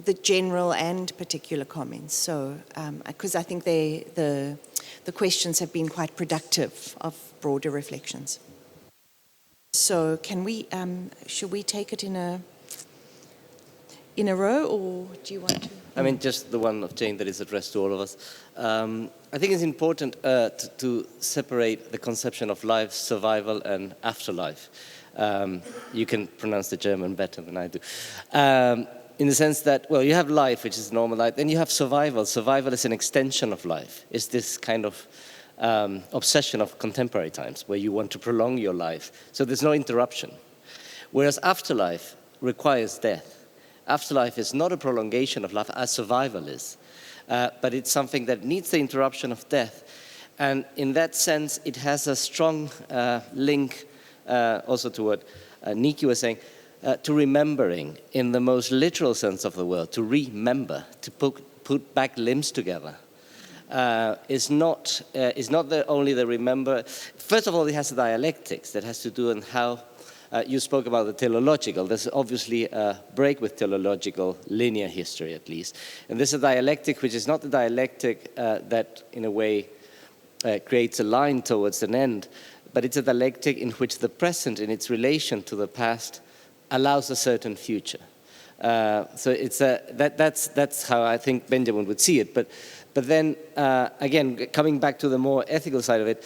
the general and particular comments. So, because I think the questions have been quite productive of broader reflections. So, can we? Should we take it in a row, or do you want to? I mean, just the one of Jane that is addressed to all of us. I think it's important to separate the conception of life, survival, and afterlife. You can pronounce the German better than I do. In the sense that, well, you have life, which is normal life, then you have survival. Survival is an extension of life. It's this kind of obsession of contemporary times, where you want to prolong your life. So there's no interruption. Whereas afterlife requires death. Afterlife is not a prolongation of life, as survival is. But it's something that needs the interruption of death. And in that sense, it has a strong link also to what Nikki was saying, to remembering in the most literal sense of the word. To remember, to put back limbs together, is not only the remember. First of all, it has a dialectics that has to do with how you spoke about the teleological. There's obviously a break with teleological linear history, at least. And there's a dialectic which is not the dialectic that, in a way, creates a line towards an end, but it's a dialectic in which the present, in its relation to the past, allows a certain future. So it's that's how I think Benjamin would see it. But then again, coming back to the more ethical side of it,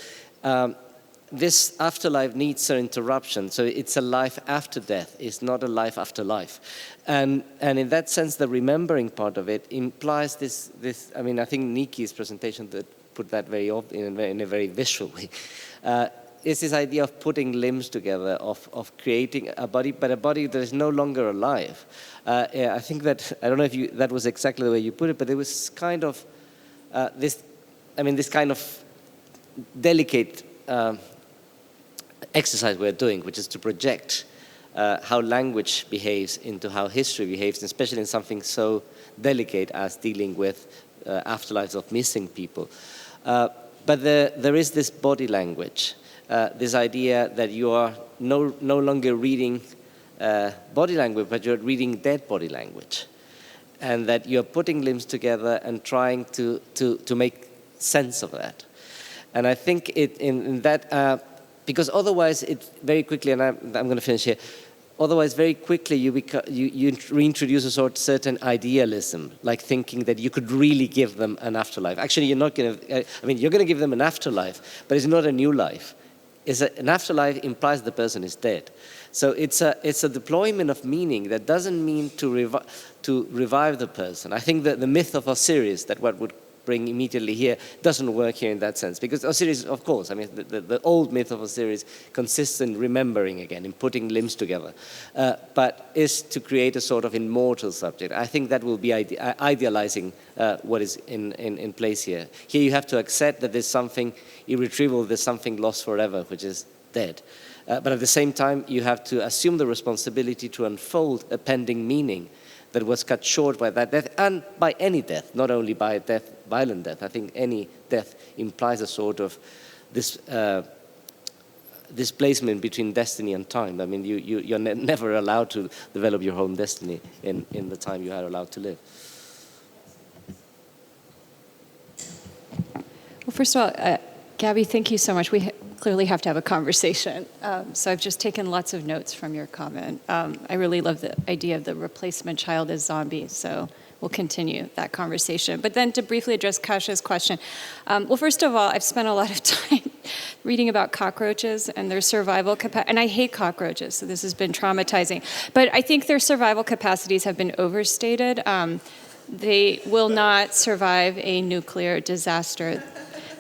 this afterlife needs an interruption. So it's a life after death. It's not a life after life. And in that sense, the remembering part of it implies this. I mean, I think Nikki's presentation put that in a very visual way. Is this idea of putting limbs together, of creating a body, but a body that is no longer alive. I think that, I don't know if that was exactly the way you put it, but it was kind of this kind of delicate exercise we're doing, which is to project how language behaves into how history behaves, especially in something so delicate as dealing with afterlives of missing people. But there is this body language. This idea that you are no longer reading body language, but you're reading dead body language. And that you're putting limbs together and trying to make sense of that. And I think in that, because otherwise it very quickly, and I'm going to finish here, otherwise very quickly you reintroduce a certain idealism, like thinking that you could really give them an afterlife. Actually, you're not going to, you're going to give them an afterlife, but it's not a new life. An afterlife implies the person is dead. So it's a deployment of meaning that doesn't mean to revive the person. I think that the myth of Osiris, that what would bring immediately here doesn't work here in that sense. Because Osiris, of course, I mean, the old myth of Osiris consists in remembering again, in putting limbs together, but is to create a sort of immortal subject. I think that will be idealizing what is in place here. Here you have to accept that there's something irretrievable, there's something lost forever, which is dead. But at the same time, you have to assume the responsibility to unfold a pending meaning that was cut short by that death, and by any death, not only by death, violent death. I think any death implies a sort of this displacement between destiny and time. I mean, you're never allowed to develop your own destiny in the time you are allowed to live. Well, first of all, Gabby, thank you so much. We clearly have to have a conversation. So I've just taken lots of notes from your comment. I really love the idea of the replacement child as zombie, so we'll continue that conversation. But then to briefly address Kasha's question, well, first of all, I've spent a lot of time reading about cockroaches and their survival capacity, and I hate cockroaches, so this has been traumatizing. But I think their survival capacities have been overstated. They will not survive a nuclear disaster.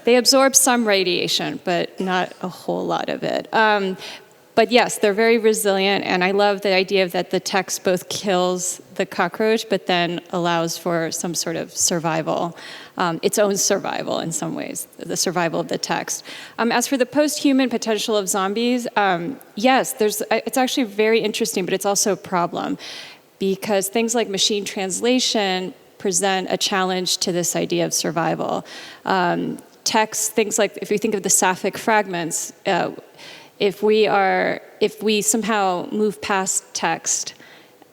They absorb some radiation, but not a whole lot of it. But yes, they're very resilient, and I love the idea that the text both kills the cockroach, but then allows for some sort of survival, its own survival in some ways, the survival of the text. As for the post-human potential of zombies, yes, it's actually very interesting, but it's also a problem, because things like machine translation present a challenge to this idea of survival. Text, things like, if you think of the Sapphic fragments, if we somehow move past text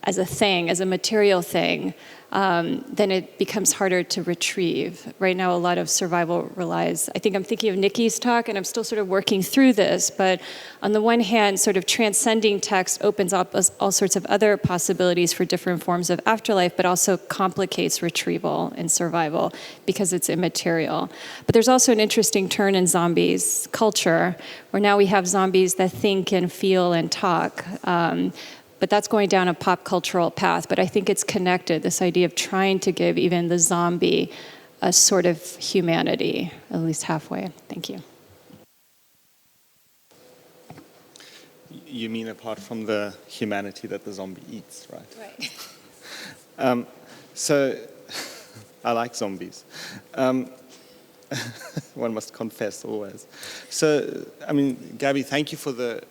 as a thing, as a material thing, then it becomes harder to retrieve. Right now, a lot of survival relies, I think I'm thinking of Nikki's talk, and I'm still sort of working through this, but on the one hand, sort of transcending text opens up all sorts of other possibilities for different forms of afterlife, but also complicates retrieval and survival because it's immaterial. But there's also an interesting turn in zombies culture, where now we have zombies that think and feel and talk. But that's going down a pop cultural path. But I think it's connected, this idea of trying to give even the zombie a sort of humanity, at least halfway. Thank you. You mean apart from the humanity that the zombie eats, right? Right. So, I like zombies. One must confess always. So, I mean, Gabby, thank you for the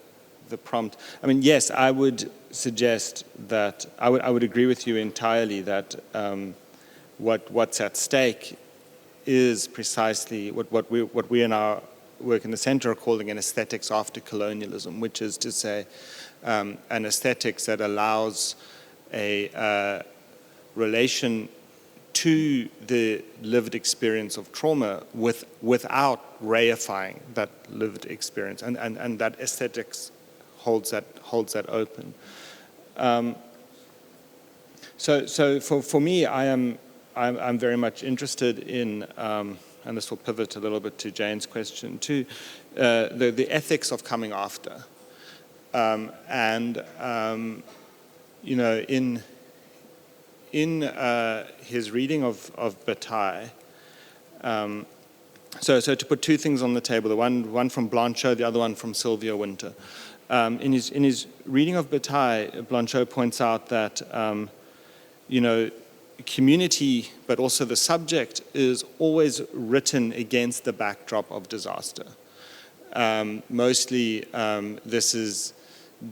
prompt. I mean, yes, I would suggest that I would agree with you entirely that what's at stake is precisely what we in our work in the center are calling an aesthetics after colonialism, which is to say an aesthetics that allows a relation to the lived experience of trauma without reifying that lived experience, and that aesthetics holds that open. So for me, I'm very much interested in, and this will pivot a little bit to Jane's question too, the ethics of coming after, you know, in his reading of Bataille. So to put two things on the table, the one from Blanchot, the other one from Sylvia Wynter. In his reading of Bataille, Blanchot points out that, you know, community, but also the subject, is always written against the backdrop of disaster. Mostly, this is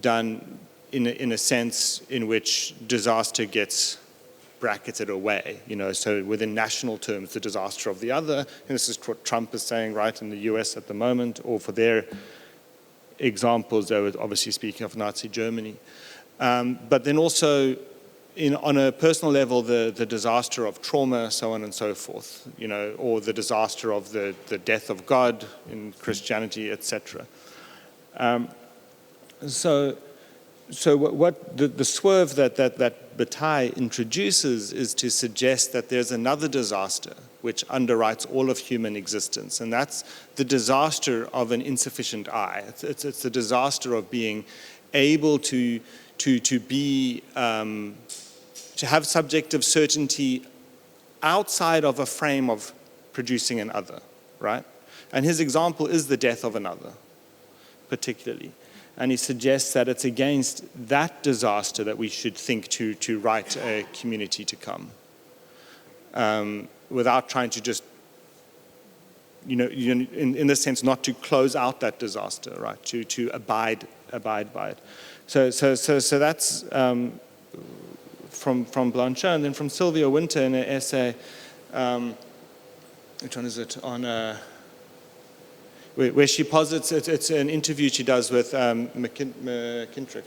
done in a sense in which disaster gets bracketed away, you know, so within national terms, the disaster of the other, and this is what Trump is saying, right, in the US at the moment, or for their examples, they were obviously speaking of Nazi Germany. But then also, on a personal level, the disaster of trauma, so on and so forth, you know, or the disaster of the death of God in Christianity, etc. So what the swerve that Bataille introduces is to suggest that there's another disaster which underwrites all of human existence, and that's the disaster of an insufficient I. It's the disaster of being able to have subjective certainty outside of a frame of producing an other, right? And his example is the death of another, particularly. And he suggests that it's against that disaster that we should think to right a community to come, without trying to just, in this sense, not to close out that disaster, right? To abide by it. So that's from Blanchard, and then from Sylvia Winter in an essay. Which one is it? On where she posits, it's an interview she does with McKintrick.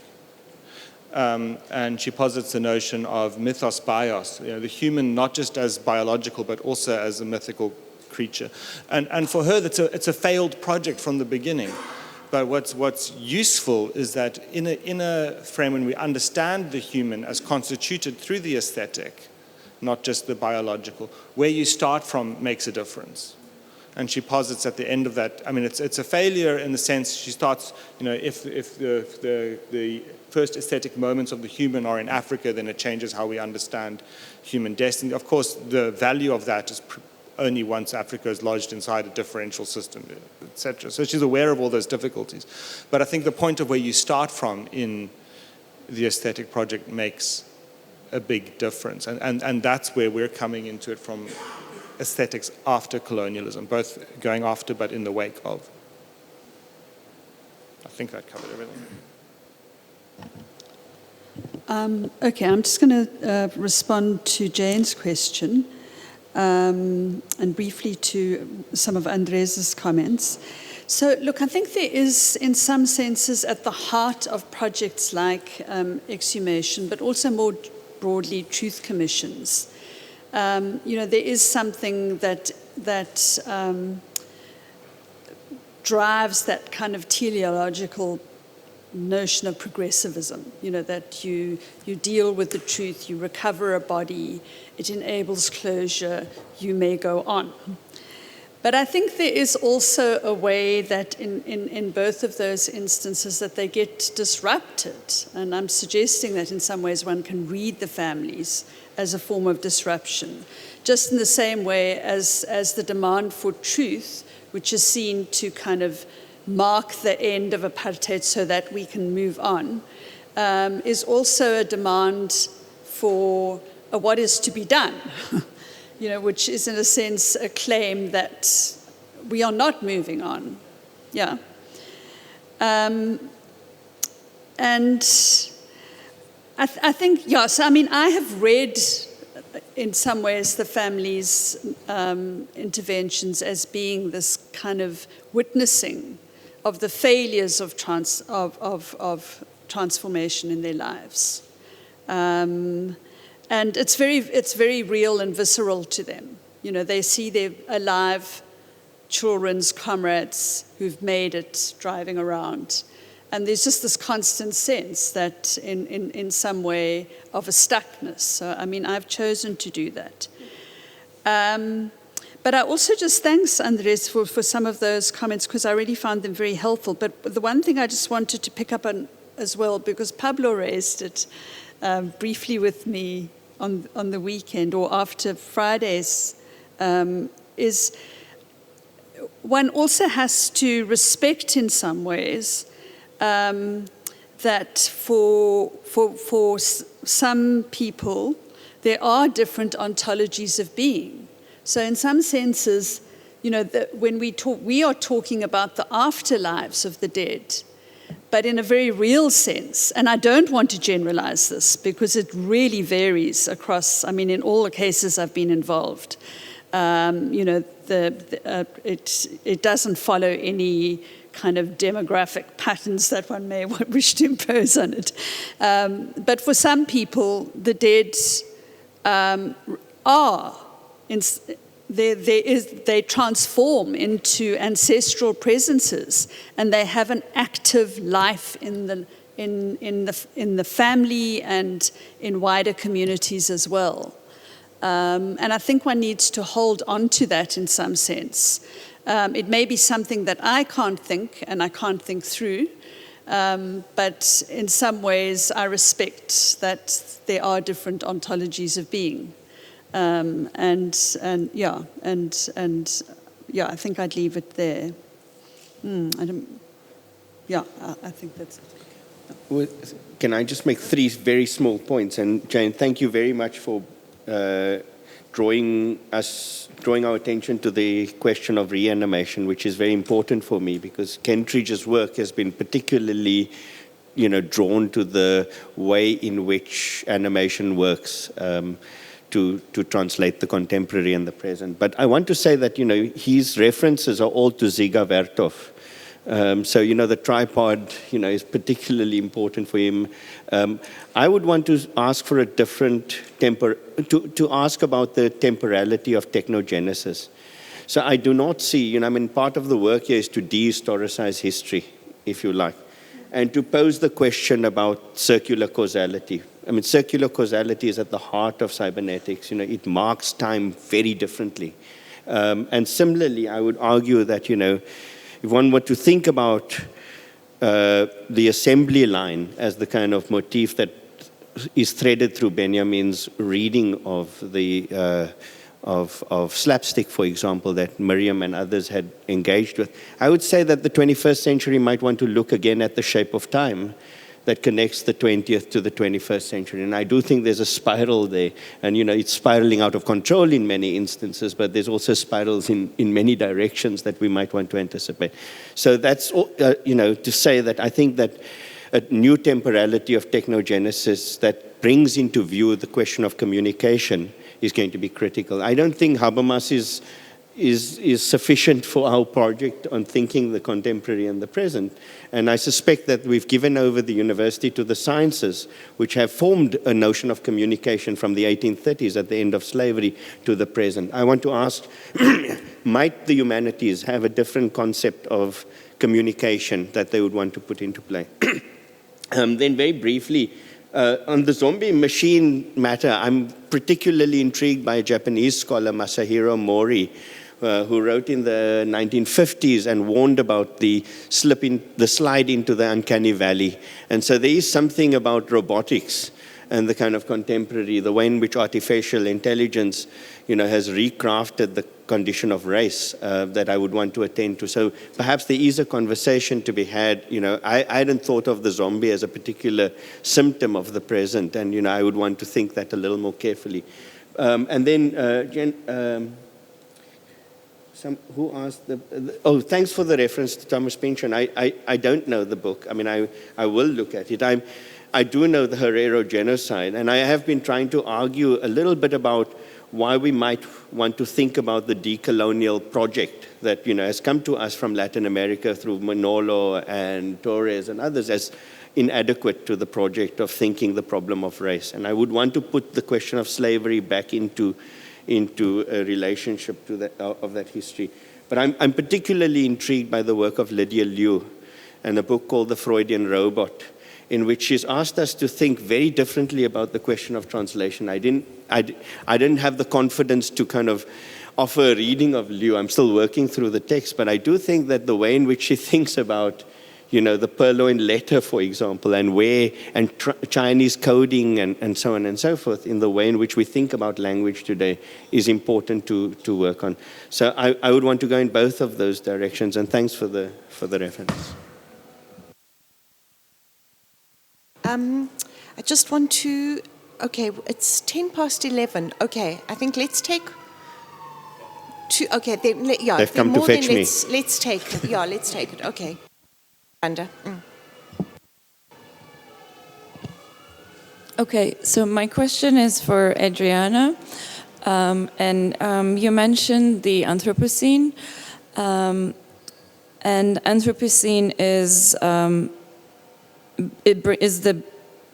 And she posits the notion of mythos bios, the human not just as biological but also as a mythical creature. And for her, it's a failed project from the beginning. But what's useful is that in a frame when we understand the human as constituted through the aesthetic, not just the biological, where you start from makes a difference. And she posits at the end of that, I mean, it's a failure in the sense she starts, if the first aesthetic moments of the human are in Africa, then it changes how we understand human destiny. Of course, the value of that is only once Africa is lodged inside a differential system, etc. So she's aware of all those difficulties. But I think the point of where you start from in the aesthetic project makes a big difference. And that's where we're coming into it from aesthetics after colonialism, both going after but in the wake of. I think that covered everything. Okay, I'm just going to respond to Jane's question and briefly to some of Andres' comments. So, look, I think there is, in some senses, at the heart of projects like Exhumation, but also more broadly, truth commissions, there is something that drives that kind of teleological notion of progressivism, that you deal with the truth, you recover a body, it enables closure, you may go on. But I think there is also a way that in both of those instances that they get disrupted. And I'm suggesting that in some ways one can read the families as a form of disruption, just in the same way as the demand for truth, which is seen to kind of mark the end of apartheid so that we can move on, is also a demand for what is to be done, which is in a sense a claim that we are not moving on. Yeah. And I think, so I mean, I have read in some ways the family's interventions as being this kind of witnessing of the failures of transformation in their lives. And it's very real and visceral to them. They see their alive children's comrades who've made it driving around. And there's just this constant sense that in some way of a stuckness. So, I mean, I've chosen to do that. But I also just thanks Andres for some of those comments because I really found them very helpful. But the one thing I just wanted to pick up on as well, because Pablo raised it briefly with me on the weekend or after Fridays, is one also has to respect in some ways that for some people there are different ontologies of being. So in some senses, when we are talking about the afterlives of the dead, but in a very real sense. And I don't want to generalize this because it really varies across, I mean, in all the cases I've been involved. It doesn't follow any kind of demographic patterns that one may wish to impose on it. But for some people, the dead they transform into ancestral presences, and they have an active life in the family and in wider communities as well. And I think one needs to hold on to that in some sense. It may be something that I can't think and I can't think through, but in some ways I respect that there are different ontologies of being. and yeah, I think I'd leave it there. I think that's it. Well, can I just make 3 very small points? And Jane, thank you very much for drawing our attention to the question of reanimation, which is very important for me because Kentridge's work has been particularly, drawn to the way in which animation works to translate the contemporary and the present. But I want to say that, his references are all to Dziga Vertov. So, the tripod, is particularly important for him. I would want to ask for a different to ask about the temporality of technogenesis. So I do not see, part of the work here is to dehistoricize history, if you like, and to pose the question about circular causality. Circular causality is at the heart of cybernetics. It marks time very differently. And similarly, I would argue that, if one were to think about the assembly line as the kind of motif that is threaded through Benjamin's reading of the of slapstick, for example, that Miriam and others had engaged with, I would say that the 21st century might want to look again at the shape of time that connects the 20th to the 21st century. And I do think there's a spiral there. And, it's spiraling out of control in many instances, but there's also spirals in many directions that we might want to anticipate. So that's, to say that I think that a new temporality of technogenesis that brings into view the question of communication is going to be critical. I don't think Habermas is sufficient for our project on thinking the contemporary and the present. And I suspect that we've given over the university to the sciences, which have formed a notion of communication from the 1830s at the end of slavery to the present. I want to ask, might the humanities have a different concept of communication that they would want to put into play? Then very briefly, on the zombie machine matter, I'm particularly intrigued by a Japanese scholar, Masahiro Mori, who wrote in the 1950s and warned about the slide into the uncanny valley. And so there is something about robotics and the kind of contemporary, the way in which artificial intelligence, has recrafted the condition of race that I would want to attend to. So perhaps there is a conversation to be had. I hadn't thought of the zombie as a particular symptom of the present, and I would want to think that a little more carefully. And then Jen. Who asked thanks for the reference to Thomas Pynchon. I don't know the book. I will look at it. I do know the Herero genocide, and I have been trying to argue a little bit about why we might want to think about the decolonial project that has come to us from Latin America through Manolo and Torres and others as inadequate to the project of thinking the problem of race. And I would want to put the question of slavery back into a relationship to of that history. But I'm particularly intrigued by the work of Lydia Liu and a book called The Freudian Robot, in which she's asked us to think very differently about the question of translation. I didn't have the confidence to kind of offer a reading of Liu. I'm still working through the text, but I do think that the way in which she thinks about the Purloin letter, for example, and Chinese coding and so on and so forth, in the way in which we think about language today, is important to work on. So I would want to go in both of those directions, and thanks for the reference. I just want to, it's 11:10. Okay, I think let's take two, They've come to fetch me. Let's take it, okay. Okay, so my question is for Adriana. You mentioned the Anthropocene. And Anthropocene is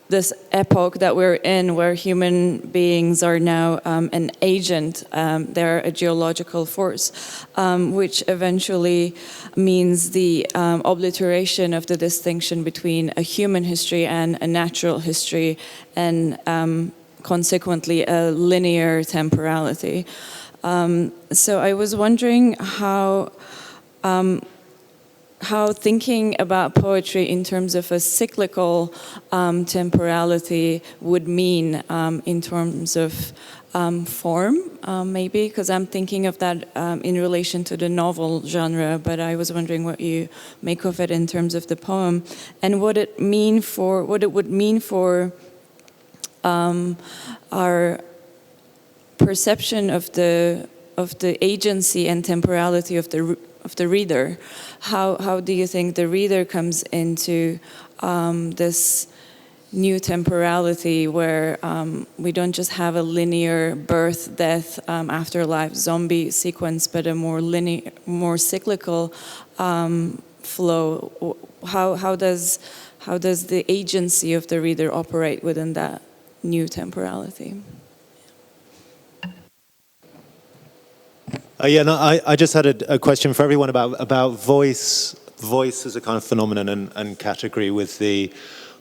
this epoch that we're in, where human beings are now an agent. They're a geological force, which eventually means the obliteration of the distinction between a human history and a natural history, and consequently a linear temporality. So I was wondering how how thinking about poetry in terms of a cyclical temporality would mean in terms of form, maybe, because I'm thinking of that in relation to the novel genre, but I was wondering what you make of it in terms of the poem, and what it would mean for our perception of the agency and temporality of the reader. How do you think the reader comes into this new temporality where we don't just have a linear birth, death, afterlife, zombie sequence, but a more linear, more cyclical flow? How does the agency of the reader operate within that new temporality? I just had a question for everyone about voice as a kind of phenomenon and category with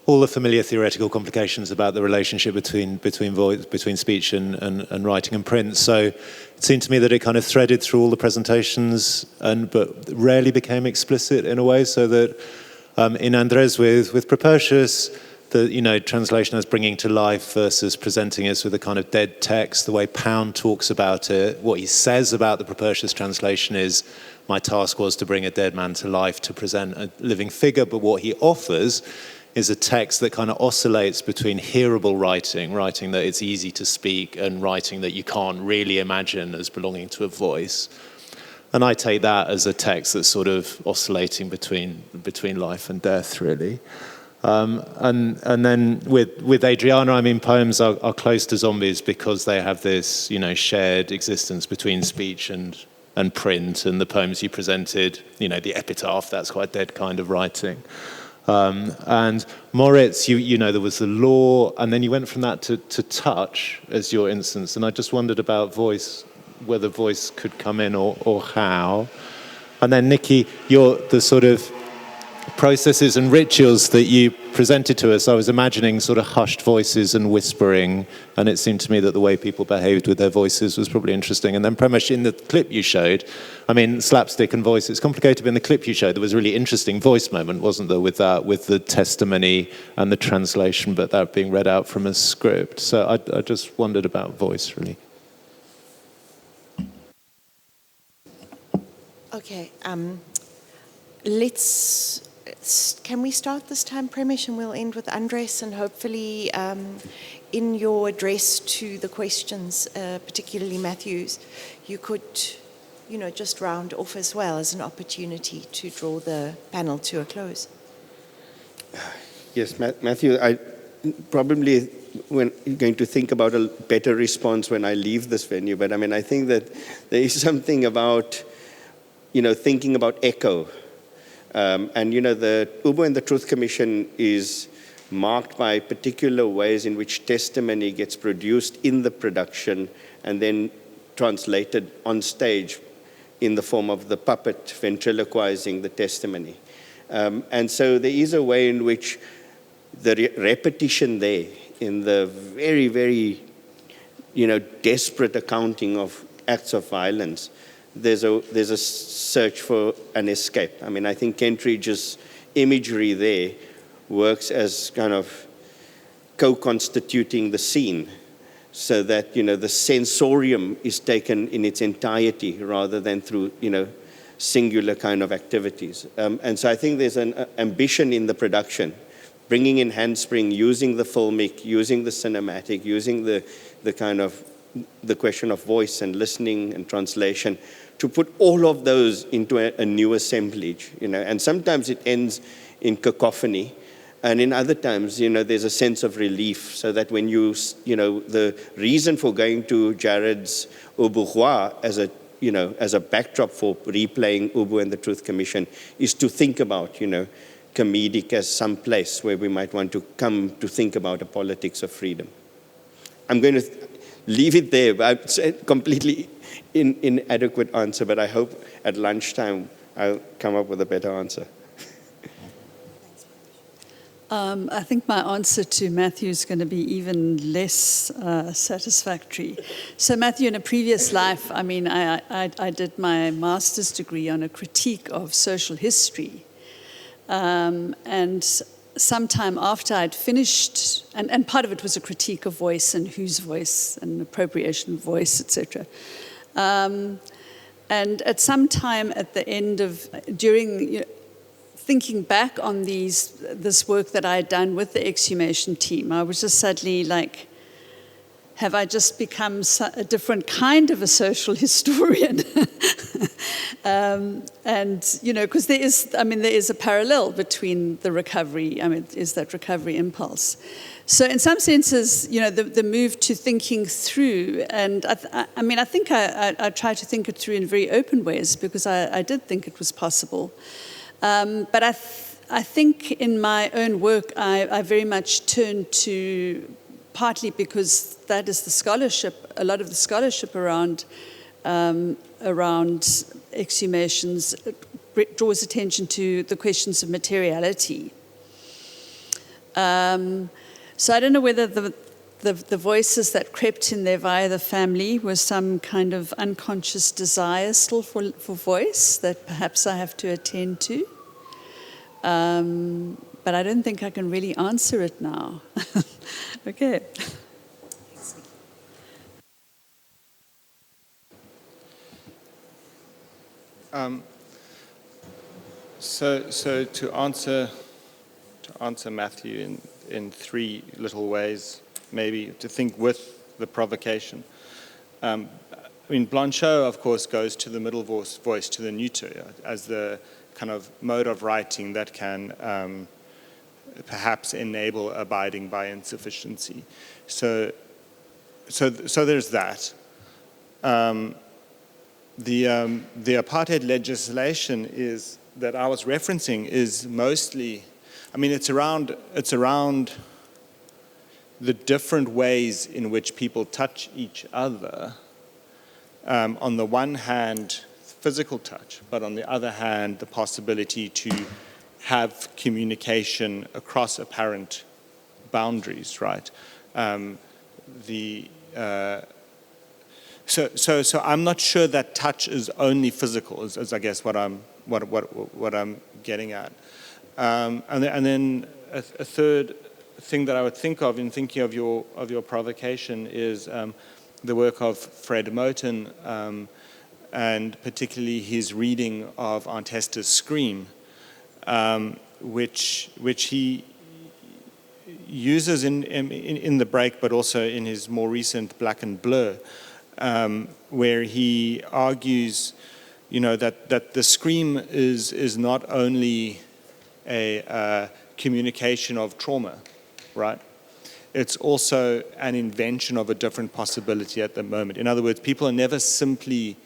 all the familiar theoretical complications about the relationship between speech and writing and print. So it seemed to me that it kind of threaded through all the presentations but rarely became explicit in a way, so that in Andres with Propertius, the translation as bringing to life versus presenting us with a kind of dead text, the way Pound talks about it, what he says about the Propertius translation is, my task was to bring a dead man to life, to present a living figure, but what he offers is a text that kind of oscillates between hearable writing that it's easy to speak, and writing that you can't really imagine as belonging to a voice. And I take that as a text that's sort of oscillating between life and death, really. And then with Adriana, I mean, poems are close to zombies because they have this, shared existence between speech and print. And the poems you presented, the epitaph, that's quite dead kind of writing. And Moritz, there was the law, and then you went from that to touch as your instance. And I just wondered about voice, whether voice could come in or how. And then Nikki, the sort of processes and rituals that you presented to us, I was imagining sort of hushed voices and whispering, and it seemed to me that the way people behaved with their voices was probably interesting. And then Premesh, in the clip you showed, I mean, slapstick and voice, it's complicated, but in the clip you showed, there was a really interesting voice moment, wasn't there, with the testimony and the translation, but that being read out from a script. So I just wondered about voice, really. Okay, can we start this time, Premesh, and we'll end with Andres, and hopefully in your address to the questions, particularly Matthew's, you could, just round off as well as an opportunity to draw the panel to a close. Yes, Matthew, I probably going to think about a better response when I leave this venue, but I mean, I think that there is something about, thinking about echo. And, the Ubu and the Truth Commission is marked by particular ways in which testimony gets produced in the production and then translated on stage in the form of the puppet ventriloquizing the testimony. And so there is a way in which the repetition there in the very, very, desperate accounting of acts of violence, there's a search for an escape. I mean, I think Kentridge's imagery there works as kind of co-constituting the scene so that, the sensorium is taken in its entirety rather than through, singular kind of activities. And so I think there's an ambition in the production, bringing in Handspring, using the filmic, using the cinematic, using the kind of the question of voice and listening and translation, to put all of those into a new assemblage, and sometimes it ends in cacophony, and in other times, there's a sense of relief, so that when the reason for going to Jared's Au Bourgeois as a backdrop for replaying Ubu and the Truth Commission is to think about, comedic as some place where we might want to come to think about a politics of freedom. I'm going to leave it there, but it's a completely inadequate answer, but I hope at lunchtime I'll come up with a better answer. I think my answer to Matthew is going to be even less satisfactory. So Matthew, in a previous life, I mean, I did my master's degree on a critique of social history. And sometime after I'd finished, and part of it was a critique of voice and whose voice and appropriation of voice, etc. And at some time at the end of, thinking back on this work that I had done with the exhumation team, I was just suddenly like, have I just become a different kind of a social historian? And, because there is a parallel between the recovery, is that recovery impulse. So in some senses, the move to thinking through, and I think I tried to think it through in very open ways because I did think it was possible. But I think in my own work, I very much turned to, partly because that is the scholarship, a lot of the scholarship around exhumations draws attention to the questions of materiality. So I don't know whether the voices that crept in there via the family were some kind of unconscious desire still for voice that perhaps I have to attend to. But I don't think I can really answer it now. Okay. So to answer Matthew in three little ways, maybe to think with the provocation. Blanchot, of course, goes to the middle voice, to the neuter, as the kind of mode of writing that can perhaps enable abiding by insufficiency. So there's that. The apartheid legislation that I was referencing is mostly, it's around the different ways in which people touch each other. On the one hand, physical touch, but on the other hand, the possibility to have communication across apparent boundaries, right? So I'm not sure that touch is only physical, is I guess what I'm getting at. And then a third thing that I would think of in thinking of your provocation is the work of Fred Moten, and particularly his reading of Aunt Hester's Scream, which he uses in The Break, but also in his more recent Black and Blur, where he argues, that the scream is not only a communication of trauma, right? It's also an invention of a different possibility at the moment. In other words, people are never simply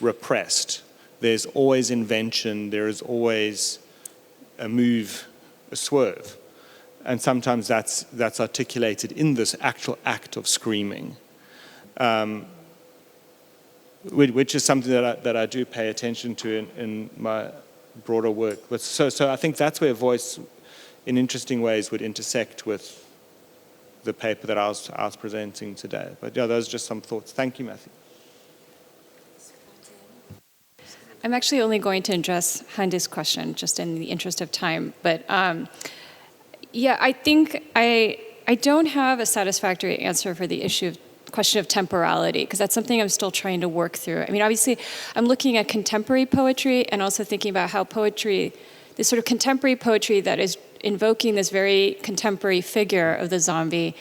repressed. There's always invention, there is always a move, a swerve. And sometimes that's articulated in this actual act of screaming, which is something that I do pay attention to in my broader work. So I think that's where voice, in interesting ways, would intersect with the paper that I was presenting today. But yeah, those are just some thoughts. Thank you, Matthew. I'm actually only going to address Hande's question, just in the interest of time. But yeah, I think I don't have a satisfactory answer for the question of temporality, because that's something I'm still trying to work through. Obviously, I'm looking at contemporary poetry and also thinking about how poetry, this sort of contemporary poetry that is invoking this very contemporary figure of the zombie,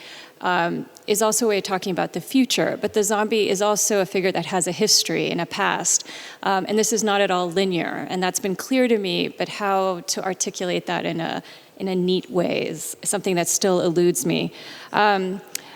is also a way of talking about the future. But the zombie is also a figure that has a history and a past. And this is not at all linear. And that's been clear to me, but how to articulate that in a neat way is something that still eludes me.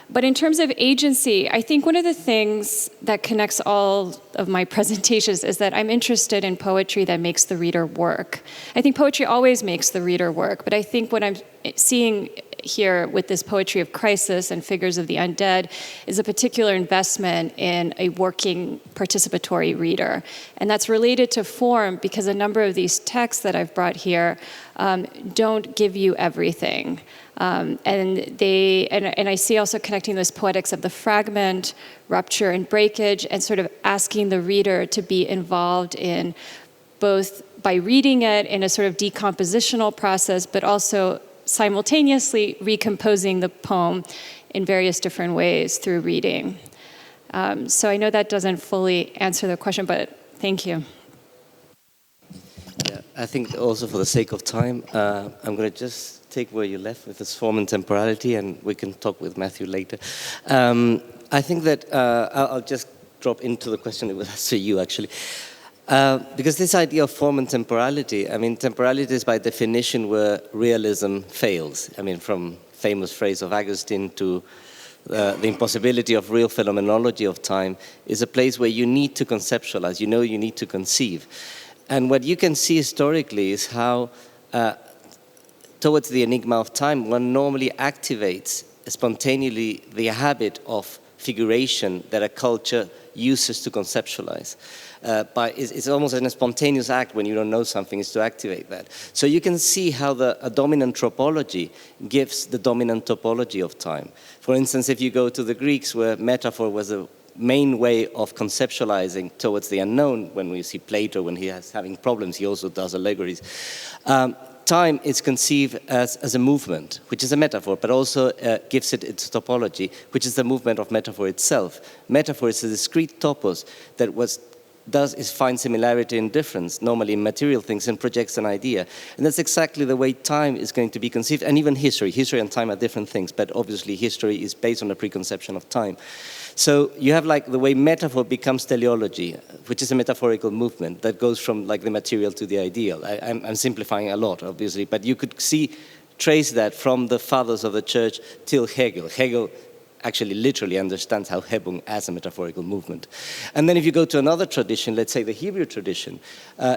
But in terms of agency, I think one of the things that connects all of my presentations is that I'm interested in poetry that makes the reader work. I think poetry always makes the reader work, but I think what I'm seeing here with this poetry of crisis and figures of the undead is a particular investment in a working participatory reader. And that's related to form because a number of these texts that I've brought here don't give you everything. And I see also connecting those poetics of the fragment, rupture, and breakage, and sort of asking the reader to be involved in both by reading it in a sort of decompositional process, but also simultaneously recomposing the poem in various different ways through reading. So I know that doesn't fully answer the question, but thank you. Yeah, I think also for the sake of time, I'm going to just take where you left with this form and temporality, and we can talk with Matthew later. I think that I'll just drop into the question that was asked to you, actually. Because this idea of form and temporality, I mean, temporality is by definition where realism fails. I mean, from famous phrase of Augustine to the impossibility of real phenomenology of time is a place where you need to conceptualize, you need to conceive. And what you can see historically is how towards the enigma of time, one normally activates spontaneously the habit of figuration that a culture uses to conceptualize. It's almost a spontaneous act when you don't know something, is to activate that. So you can see how a dominant tropology gives the dominant topology of time. For instance, if you go to the Greeks, where metaphor was the main way of conceptualizing towards the unknown, when we see Plato, when he is having problems, he also does allegories. Time is conceived as a movement, which is a metaphor, but also gives it its topology, which is the movement of metaphor itself. Metaphor is a discrete topos that is find similarity and difference, normally in material things, and projects an idea. And that's exactly the way time is going to be conceived, and even history. History and time are different things, but obviously history is based on a preconception of time. So you have like the way metaphor becomes teleology, which is a metaphorical movement that goes from like the material to the ideal. I'm simplifying a lot, obviously, but you could trace that from the fathers of the church till Hegel. Hegel actually literally understands how Hebung as a metaphorical movement. And then if you go to another tradition, let's say the Hebrew tradition,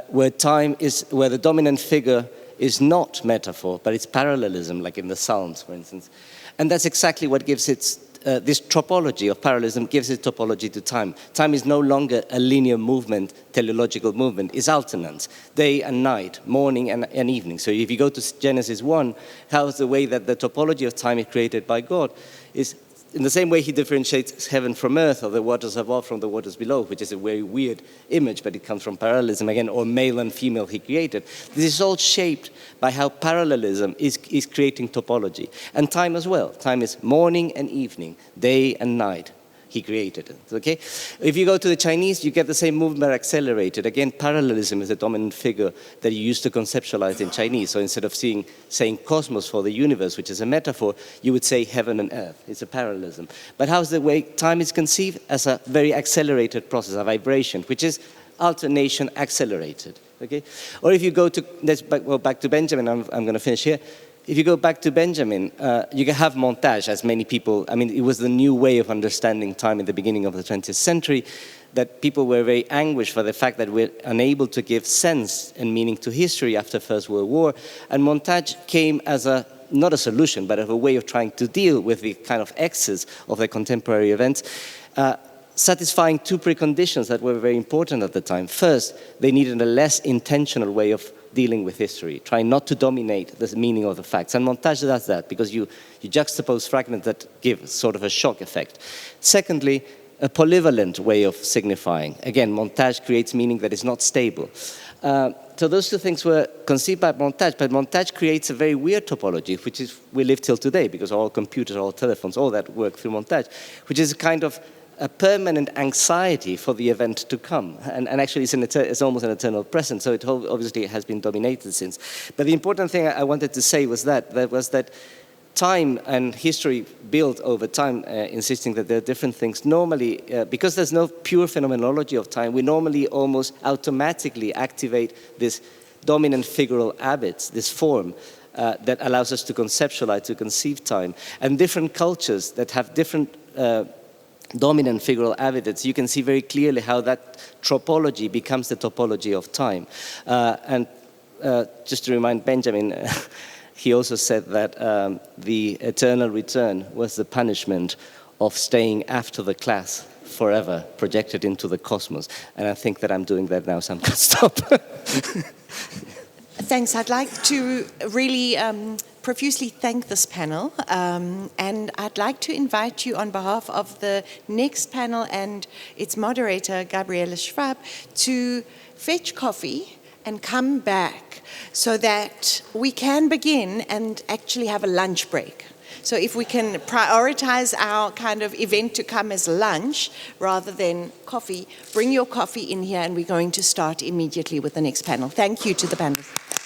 where the dominant figure is not metaphor, but it's parallelism, like in the Psalms, for instance. And that's exactly what gives this topology of parallelism gives it topology to time. Time is no longer a linear movement, teleological movement. It's alternate, day and night, morning and evening. So if you go to Genesis 1, how's the way that the topology of time is created by God is in the same way he differentiates heaven from earth, or the waters above from the waters below, which is a very weird image, but it comes from parallelism again, or male and female he created. This is all shaped by how parallelism is creating topology. And time as well. Time is morning and evening, day and night. He created it, okay? If you go to the Chinese, you get the same movement accelerated. Again, parallelism is a dominant figure that you used to conceptualize in Chinese. So instead of saying cosmos for the universe, which is a metaphor, you would say heaven and earth. It's a parallelism. But how's the way time is conceived? As a very accelerated process, a vibration, which is alternation accelerated, okay? Or if you go to, let's go back to Benjamin, I'm going to finish here. If you go back to Benjamin, you can have montage, as many people, I mean, it was the new way of understanding time in the beginning of the 20th century, that people were very anguished for the fact that we're unable to give sense and meaning to history after First World War. And montage came as not a solution, but as a way of trying to deal with the kind of excess of the contemporary events, satisfying two preconditions that were very important at the time. First, they needed a less intentional way of dealing with history, trying not to dominate the meaning of the facts. And montage does that, because you juxtapose fragments that give sort of a shock effect. Secondly, a polyvalent way of signifying. Again, montage creates meaning that is not stable. So those two things were conceived by montage, but montage creates a very weird topology, which is we live till today, because all computers, all telephones, all that work through montage, which is a kind of a permanent anxiety for the event to come. And actually it's almost an eternal present, so it obviously has been dominated since. But the important thing I wanted to say was that time and history built over time, insisting that there are different things. Normally, because there's no pure phenomenology of time, we normally almost automatically activate this dominant figural habits, this form, that allows us to conceptualize, to conceive time. And different cultures that have different dominant figural evidence, you can see very clearly how that tropology becomes the topology of time. And just to remind Benjamin, he also said that the eternal return was the punishment of staying after the class forever, projected into the cosmos. And I think that I'm doing that now, so I'm going to stop. Thanks. I'd like to really profusely thank this panel, and I'd like to invite you on behalf of the next panel and its moderator, Gabriele Schwab, to fetch coffee and come back so that we can begin and actually have a lunch break. So if we can prioritize our kind of event to come as lunch rather than coffee, bring your coffee in here and we're going to start immediately with the next panel. Thank you to the panelists.